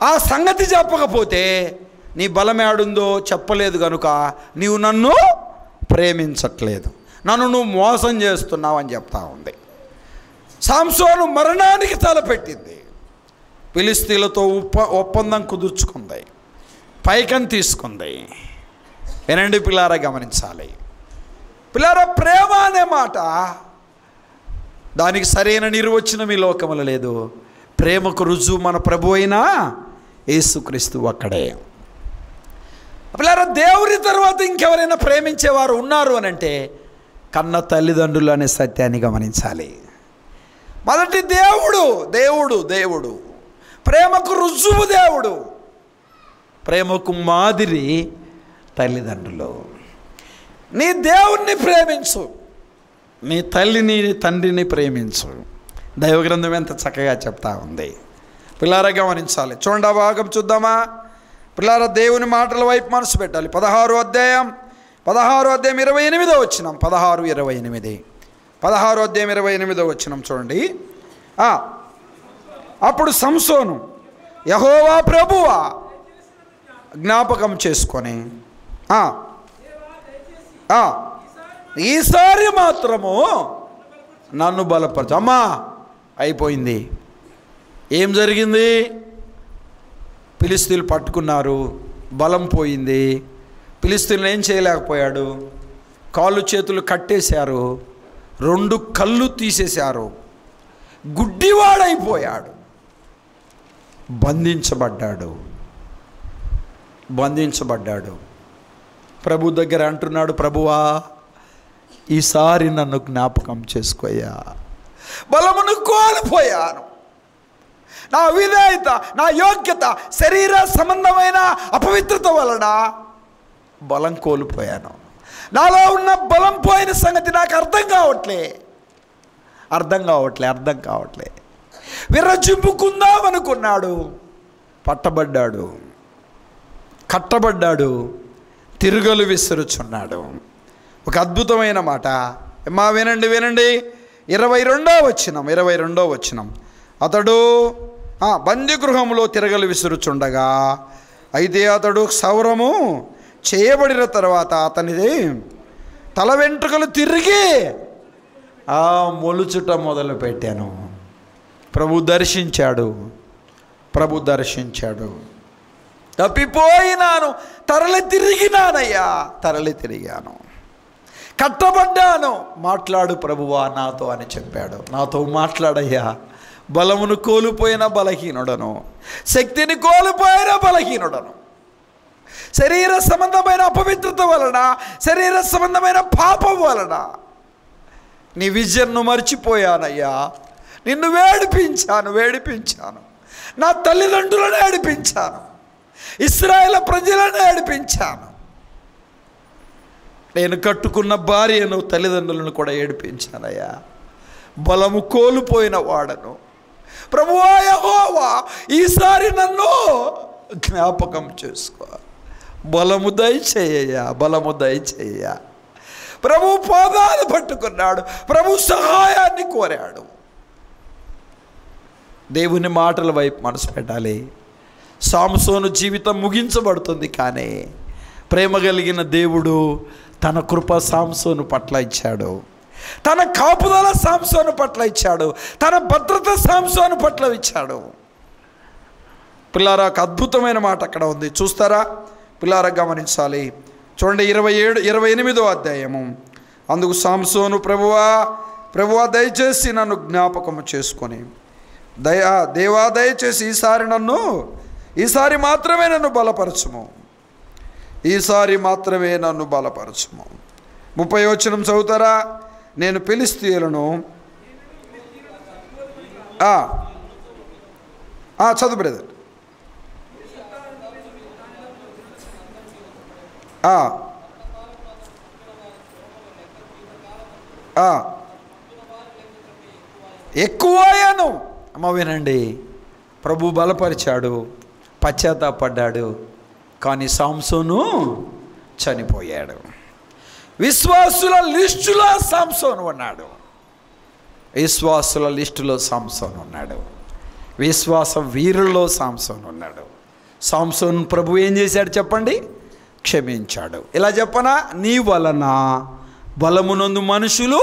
ఆ సంగతి చెప్పకపోతే నీ బలం ఏడుందో చెప్పలేదు కనుక నీవు నన్ను ప్రేమించట్లేదు, నన్ను నువ్వు మోసం చేస్తున్నావు అని చెప్తా ఉంది. సంసోను మరణానికి తలపెట్టింది. ఫిలిష్తీయులతో ఒప్పందం కుదుర్చుకుంది, పైకం తీసుకుంది. వినండి పిల్లారా, గమనించాలి. పిల్లారా, ప్రేమ అనే మాట దానికి సరైన నిర్వచనం ఈ లోకములో లేదు. ప్రేమకు రుజువు మన ప్రభు అయిన యేసుక్రీస్తు ఒక్కడే. పిల్లారా, దేవుని తర్వాత ఇంకెవరైనా ప్రేమించేవారు ఉన్నారు అని అంటే కన్న తల్లిదండ్రులు అనే సత్యాన్ని గమనించాలి. మొదటి దేవుడు ప్రేమకు రుజువు దేవుడు, ప్రేమకు మాదిరి తల్లిదండ్రులు. నీ దేవుణ్ణి ప్రేమించు, నీ తల్లిని తండ్రిని ప్రేమించు. దైవగ్రంథం ఎంత చక్కగా చెప్తా ఉంది. పిల్లారా గమనించాలి. చూడండి, ఆ భాగం చూద్దామా? పిల్లారా, దేవుని మాటల వైపు మనసు పెట్టాలి. 16వ అధ్యాయం 28వ వచనం. 16వ అధ్యాయం 28వ వచనం చూడండి. అప్పుడు సంసోను, యెహోవా ప్రభువా జ్ఞాపకం చేసుకొని ఈసారి మాత్రము నన్ను బలపరచు. అమ్మా, అయిపోయింది. ఏం జరిగింది? ఫిలిష్తీయులు పట్టుకున్నారు, బలం పోయింది. ఫిలిష్తీయులను ఏం చేయలేకపోయాడు. కాళ్ళు చేతులు కట్టేశారు, 2 కళ్ళు తీసేశారు, గుడ్డివాడైపోయాడు, బంధించబడ్డాడు. ప్రభు దగ్గర అంటున్నాడు, ప్రభువా ఈసారి నన్ను జ్ఞాపకం చేసుకోయ్యా, బలమును కోల్పోయాను, నా విధేయత, నా యోగ్యత, శరీర సంబంధమైన అపవిత్రత వలన బలం కోల్పోయాను. నాలో ఉన్న బలం పోయిన సంగతి నాకు అర్థం కావట్లే. విర్రజింపుకుందాం అనుకున్నాడు, కట్టబడ్డాడు, తిరుగలు విసురుచున్నాడు. ఒక అద్భుతమైన మాట. మా వినండి 22వ వచనం. అతడు బందీగృహంలో తిరగలు విసురుచుండగా, అయితే అతడు క్షౌరము చేయబడిన తర్వాత అతనిది తల వెంట్రుకలు తిరిగి మొలుచుట మొదలు పెట్టాను. ప్రభు దర్శించాడు. తప్పిపోయినాను, తరలి తిరిగాను, కట్టబడ్డాను. మాట్లాడు ప్రభువా నాతో అని చెప్పాడు. నాతో మాట్లాడయ్యా, బలమును కోల్పోయిన బలహీనుడను, శక్తిని కోల్పోయిన బలహీనుడను, శరీర సంబంధమైన అపవిత్రత వలన, శరీర సంబంధమైన పాపం వలన నీ విజన్ను మర్చిపోయానయ్యా, నిన్ను వేడిపించాను. నా తల్లిదండ్రులను ఏడిపించాను, ఇశ్రాయేలు ప్రజలను ఏడిపించాను. నేను కట్టుకున్న భార్యను, తల్లిదండ్రులను కూడా ఏడిపించానయ్యా. బలము కోల్పోయిన వాడను. ప్రభువా యెహోవా, ఈసారి నన్ను జ్ఞాపకం చేసుకో. బలము దయచేయ. ప్రభు పాదాలు పట్టుకున్నాడు, ప్రభు సహాయాన్ని కోరాడు. దేవుని మాటల వైపు మనసు పెట్టాలి. సాంసోను జీవితం ముగించబడుతుంది, కానీ ప్రేమ కలిగిన దేవుడు తన కృప సాంసోను పట్ల ఇచ్చాడు, తన కాపుదల సాంసోను పట్ల ఇచ్చాడు, తన భద్రత సాంసోను పట్ల ఇచ్చాడు. పిల్లారా, ఒక అద్భుతమైన మాట అక్కడ ఉంది, చూస్తారా? పిల్లారా గమనించాలి. చూడండి, 28వ అధ్యాయము. అందుకు సాంసోను, ప్రభువా దయచేసి నన్ను జ్ఞాపకము చేసుకొని, దేవా దయచేసి ఈసారి మాత్రమే నన్ను బలపరచుము. 30వ వచనం చదువుతారా? నేను ఫిలిష్తీయులను చదువు బ్రదర్. ఎక్కువయ్యాను. అమ్మ వినండి, ప్రభు బలపరిచాడు, పశ్చాత్తాపడ్డాడు, కానీ సాంసోను చనిపోయాడు. విశ్వాసుల లిస్టులో సాంసోను ఉన్నాడు. విశ్వాస వీరుల్లో సాంసోను ఉన్నాడు. సాంసోను ప్రభు ఏం చేశాడు చెప్పండి? క్షమించాడు. ఇలా చెప్పనా? నీ వలన బలమునందు మనుషులు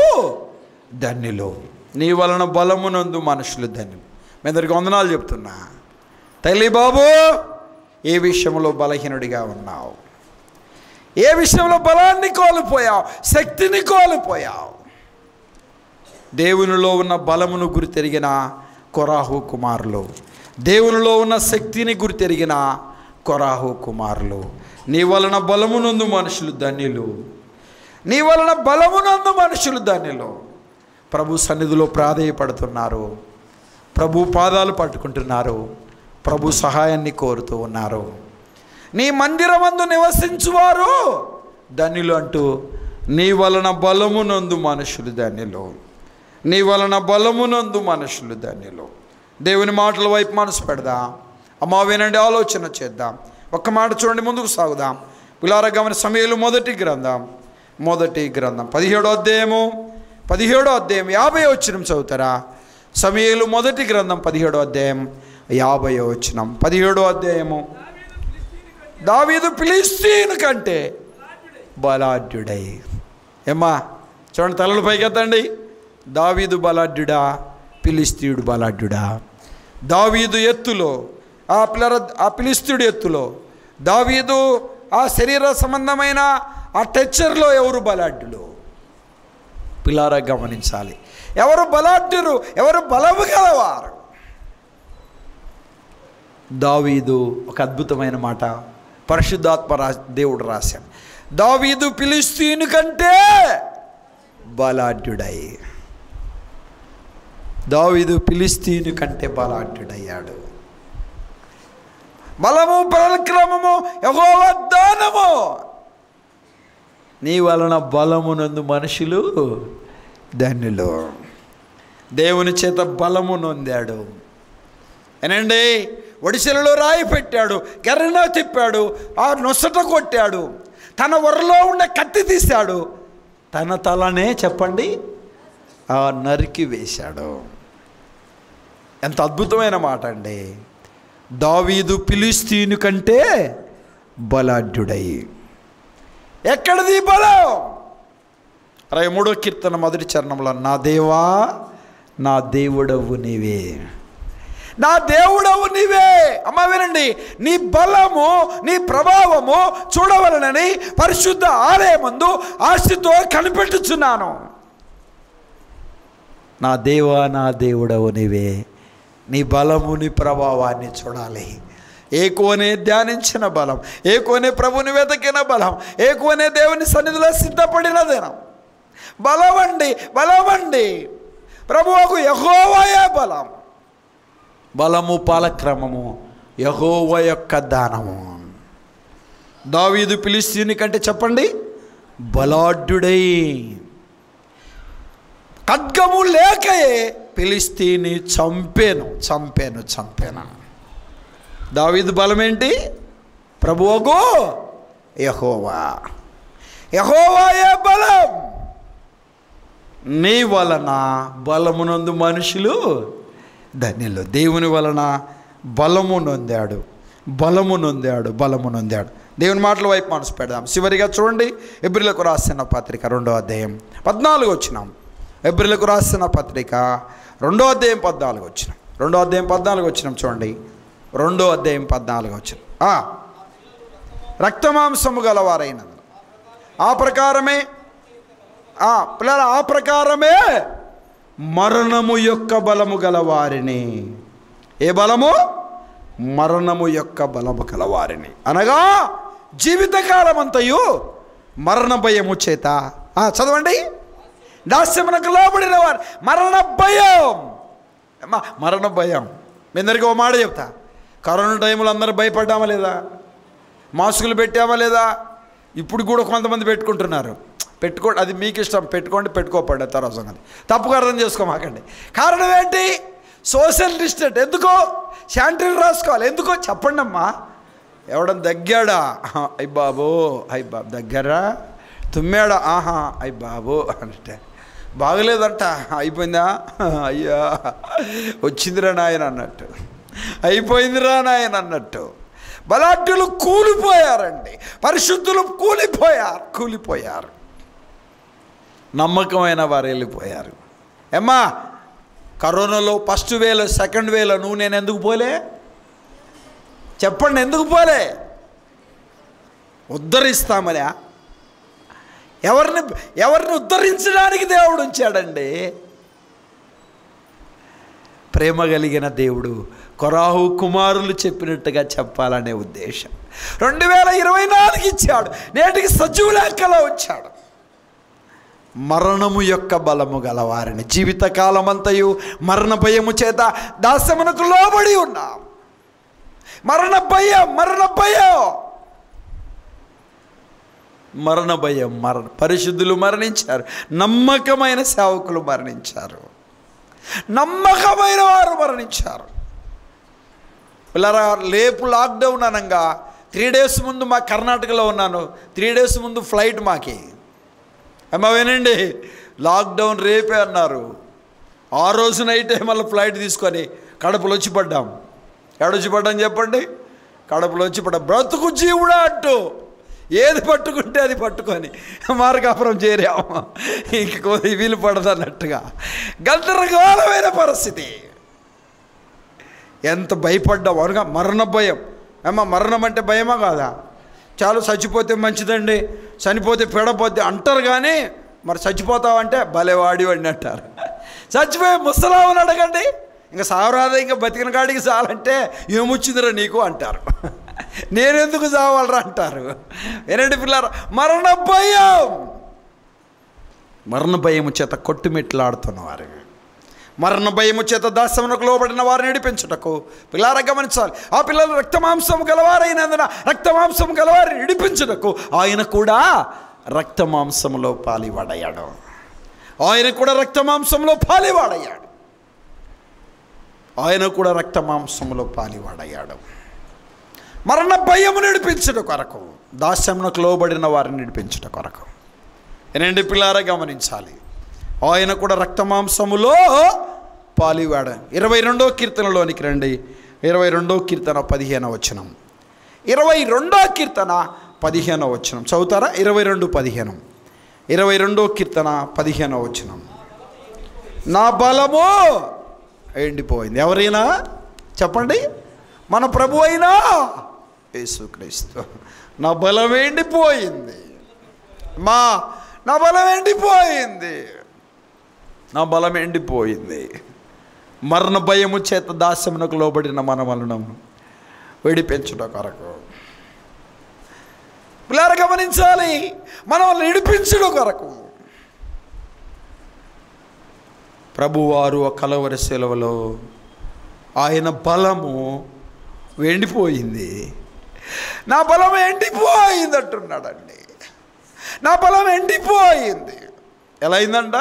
ధన్యులు. నీ వలన బలమునందు మనుషులు ధన్యులు. మీ అందరికి వందనాలు చెప్తున్నా. తల్లి బాబు, ఏ విషయంలో బలహీనుడిగా ఉన్నావు? ఏ విషయంలో బలాన్ని కోల్పోయావు? శక్తిని కోల్పోయావు? దేవునిలో ఉన్న బలమును గురితెరిగిన కొరాహు కుమారులు, దేవునిలో ఉన్న శక్తిని గురితెరిగిన కొరాహు కుమారులు, నీ వలన బలమునందు మనుషులు ధన్యులు. ప్రభు సన్నిధిలో ప్రాధేయపడుతున్నారు, ప్రభు పాదాలు పట్టుకుంటున్నారు, ప్రభు సహాయాన్ని కోరుతూ ఉన్నారు. నీ మందిరమందు నివసించువారు ధన్యులు అంటూ, నీ వలన బలమునందు మనుషులు ధన్యులు. దేవుని మాటల వైపు మనసు పెడదాం. అమ్మా వినండి, ఆలోచన చేద్దాం. ఒక్క మాట చూడండి, ముందుకు సాగుదాం. పిల్లారా గమని, సమూయేలు మొదటి గ్రంథం 17వ అధ్యాయము 50వ వచనం చదువుతారా? సమూయేలు మొదటి గ్రంథం 17వ అధ్యాయం 50వ వచనం. 17వ అధ్యాయము. దావీదు ఫిలిష్తీయుని కంటే బలాఢ్యుడై. ఏమ్మా చూడండి, తలలు పైకెత్తండి. దావీదు బలాఢ్యుడా, ఫిలిష్తీయుడు బలాఢ్యుడా? దావీదు ఎత్తులో, ఆ ఫిలిష్తీయుడు ఎత్తులో, దావీదు ఆ శరీర సంబంధమైన ఆ టెచ్చర్లో ఎవరు బలాఢ్యులు? పిల్లారా గమనించాలి. ఎవరు బలాఢ్యులు, ఎవరు బలము గలవారు? దావీదు ఒక అద్భుతమైన మాట పరిశుద్ధాత్మ దేవుడు రాశాడు. దావీదు ఫిలిష్తీయుని కంటే బలాఢ్యుడయ్యాడు. బలము పరాక్రమము యెహోవా దానము. నీ వలన బలమునందు మనుషులు ధన్యులు. దేవుని చేత బలము నొందాడు. ఏనండి, ఒడిశలలో రాయి పెట్టాడు, గర్రెన తిప్పాడు, ఆ నొసట కొట్టాడు, తన వరలో ఉన్న కత్తి తీశాడు, తన తలనే చెప్పండి ఆ నరికి వేశాడు. ఎంత అద్భుతమైన మాట అండి. దావీదు ఫిలిష్తీయుని కంటే బలాఢ్యుడై. ఎక్కడిది బలం? 63వ కీర్తన 1వ చరణంలో, నా దేవా నా దేవుడవు నీవే, నా దేవుడవు నీవే. అమ్మ వినండి, నీ బలము, నీ ప్రభావము చూడవలనని పరిశుద్ధ ఆలయమందు ఆశతో కనిపెట్టుచున్నాను. నా దేవా నా దేవుడవు నీవే. నీ బలము, నీ ప్రభావాన్ని చూడాలి. ఏకోనే ధ్యానించిన బలం, ఏకోనే ప్రభుని వెతకిన బలం, ఏకోనే దేవుని సన్నిధిలో సిద్ధపడిన దినం. బలమండి. ప్రభువుకు యెహోవాయే బలం. బలము పరాక్రమము యెహోవా యొక్క దానము. దావీదు ఫిలిష్తీయుని కంటే చెప్పండి బలాఢ్యుడై, ఖడ్గము లేకయే ఫిలిష్తీయుని చంపాను. దావీదు బలం ఏంటి? ప్రభువుకు యెహోవాయే బలం. నీ వలన బలమునందు మనుషులు ధన్యులు. దేవుని వలన బలము నొందాడు. దేవుని మాటల వైపు మనసు పెడదాం. చివరిగా చూడండి, హెబ్రీయులకు రాసిన పత్రిక 2వ అధ్యాయం 14 వచ్చినాం. హెబ్రీయులకు రాసిన పత్రిక 2వ అధ్యాయం 14 వచ్చినాం. 2వ అధ్యాయం 14 వచ్చినాం. చూడండి, 2వ అధ్యాయం 14 వచ్చినాం. రక్తమాంసము గలవారైనది ఆ ప్రకారమే మరణము యొక్క బలము గలవారిని. ఏ బలము? మరణము యొక్క బలము గలవారిని అనగా జీవితకాలమంతయు మరణ భయము చేత, చదవండి, దాస్యమునకు లోబడిన వారు. మరణ భయం. మీ అందరికీ ఓ మాట చెప్తా. కరోనా టైంలో అందరూ భయపడ్డామా లేదా? మాస్కులు పెట్టామా లేదా? ఇప్పుడు కూడా కొంతమంది పెట్టుకుంటున్నారు. పెట్టుకోండి, అది మీకు ఇష్టం. పెట్టుకోపండి, తర్వాత సంగతి. తప్పుగా అర్థం చేసుకోమాకండి. కారణం ఏంటి? Social distance. ఎందుకో శానిటరీ రాసుకోవాలి. ఎందుకో చెప్పండి అమ్మా. ఎవడన్నా దగ్గాడా? అయ్య బాబు దగ్గరా. తుమ్మాడా? అయ్య బాబు అంటే బాగలేదంట. అయిపోయిందా? అయ్యా వచ్చిందిరా నాయన అన్నట్టు, అయిపోయిందిరా నాయన అన్నట్టు. బలాఢ్యులు కూలిపోయారండి. పరిశుద్ధులు కూలిపోయారు. నమ్మకమైన వారు వెళ్ళిపోయారు. ఏమ్మా, కరోనాలో ఫస్ట్ వేలో సెకండ్ వేలో నేను ఎందుకు పోలే? చెప్పండి, ఎందుకు పోలే? ఉద్ధరిస్తామని. ఎవరిని ఉద్ధరించడానికి దేవుడు ఉంచాడండి? ప్రేమ కలిగిన దేవుడు కొరాహు కుమారులు చెప్పినట్టుగా చెప్పాలనే ఉద్దేశం 2024 ఇచ్చాడు. నేటికి సజీవ లెక్కలో ఉంచాడు. మరణము యొక్క బలము గలవారిని. జీవితకాలమంతయు మరణ భయము చేత దాస్యమునకు లోబడి ఉన్నాం. మరణ భయం. పరిశుద్ధులు మరణించారు. నమ్మకమైన సేవకులు మరణించారు. నమ్మకమైన వారు మరణించారు. పిల్లరా, రేపు లాక్డౌన్ అనగా 3 days ముందు మా కర్ణాటకలో ఉన్నాను. 3 days ముందు ఫ్లైట్ మాకి. అమ్మా వినండి, లాక్డౌన్ రేపే అన్నారు. ఆ రోజు నైటే మళ్ళీ ఫ్లైట్ తీసుకొని కడపలో వచ్చి పడ్డాం. ఎడొచ్చి పడ్డాం చెప్పండి? కడపలో వచ్చి పడ్డాం. బ్రతుకు జీవుడా అంటూ ఏది పట్టుకుంటే అది పట్టుకొని మార్గాపురం చేరాము. ఇంక వీలు పడదన్నట్టుగా గందరగోళమైన పరిస్థితి. ఎంత భయపడ్డావు అనగా మరణ భయం. అమ్మ, మరణం అంటే భయమా కాదా? చాలు చచ్చిపోతే మంచిదండి, చనిపోతే పెడపోతే అంటారు. కానీ మరి చచ్చిపోతావంటే భలేవాడి వాడిని అంటారు. చచ్చిపోయే ముసలామని అడగండి, ఇంకా సావరాదా, ఇంకా బతికిన కాడికి చాలంటే ఏమొచ్చిందిరా నీకు అంటారు. నేనెందుకు చావాలరా అంటారు. ఏనండి పిల్లరా, మరణ భయము చేత కొట్టుమిట్లాడుతున్నవారు, మరణ భయము చేత దాస్యమునకు లోబడిన వారిని విడిపించుటకు. పిల్లారా గమనించాలి, ఆ పిల్లలు రక్తమాంసం గలవారైనందున రక్తమాంసం గలవారిని విడిపించుటకు ఆయన కూడా రక్తమాంసంలో పాలివాడయ్యాడు. మరణ భయము నడిపించుట కొరకు, దాస్యమునకు లోబడిన వారిని నడిపించుట కొరకు. ఏనండి పిల్లారా గమనించాలి, ఆయన కూడా రక్తమాంసములో పాలివాడు. 22వ కీర్తనలోనికి రండి. 22వ కీర్తన 15వ వచనం. 22వ కీర్తన 15వ వచనం చదువుతారా? 22:15. 22వ కీర్తన 15వ వచనం. నా బలము ఎండిపోయింది. ఎవరైనా చెప్పండి, మన ప్రభు అయినా యేసుక్రీస్తు. నా బలం ఎండిపోయింది. నా బలం ఎండిపోయింది. మరణ భయము చేత దాస్యమునకు లోబడిన మనలను విడిపించుట కొరకు. పిల్లలు గమనించాలి, మనల్ని విడిపించుట కొరకు. ప్రభువారు ఆ కలవరి శిలువలో ఆయన బలము ఎండిపోయింది. నా బలం ఎండిపోయింది అంటున్నాడండి. నా బలం ఎండిపోయింది. ఎలా అయిందంట?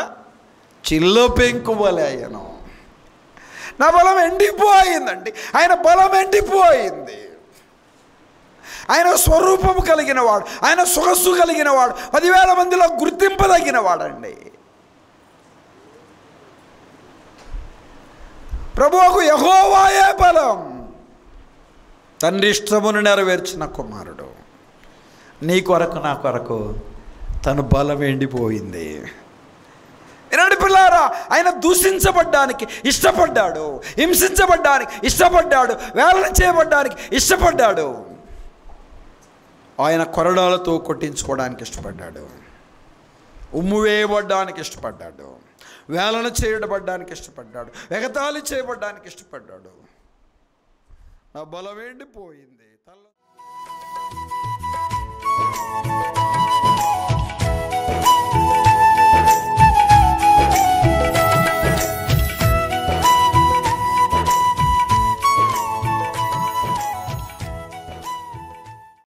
చిల్లు పెంకు వలె అయ్యను. నా బలం ఎండిపోయిందండి. ఆయన బలం ఎండిపోయింది. ఆయన స్వరూపము కలిగిన వాడు, ఆయన సొగసు కలిగిన వాడు, 10,000 మందిలో గుర్తింపదగిన వాడండి. ప్రభువుకు యెహోవాయే బలం. తండ్రి ఇష్టమును నెరవేర్చిన కుమారుడు. నీ కొరకు నా కొరకు తన బలం ఎండిపోయింది. ఈనాడు పిల్లారా, ఆయన దూషించబడ్డానికి ఇష్టపడ్డాడు, హింసించబడ్డానికి ఇష్టపడ్డాడు, వేలన చేయబడ్డానికి ఇష్టపడ్డాడు, ఆయన కొరడాలతో కొట్టించుకోవడానికి ఇష్టపడ్డాడు, ఉమ్ము వేయబడ్డానికి ఇష్టపడ్డాడు, వేలన చేయబడ్డానికి ఇష్టపడ్డాడు, ఎగతాళి చేయబడ్డానికి ఇష్టపడ్డాడు. నా బలం ఎండిపోయింది.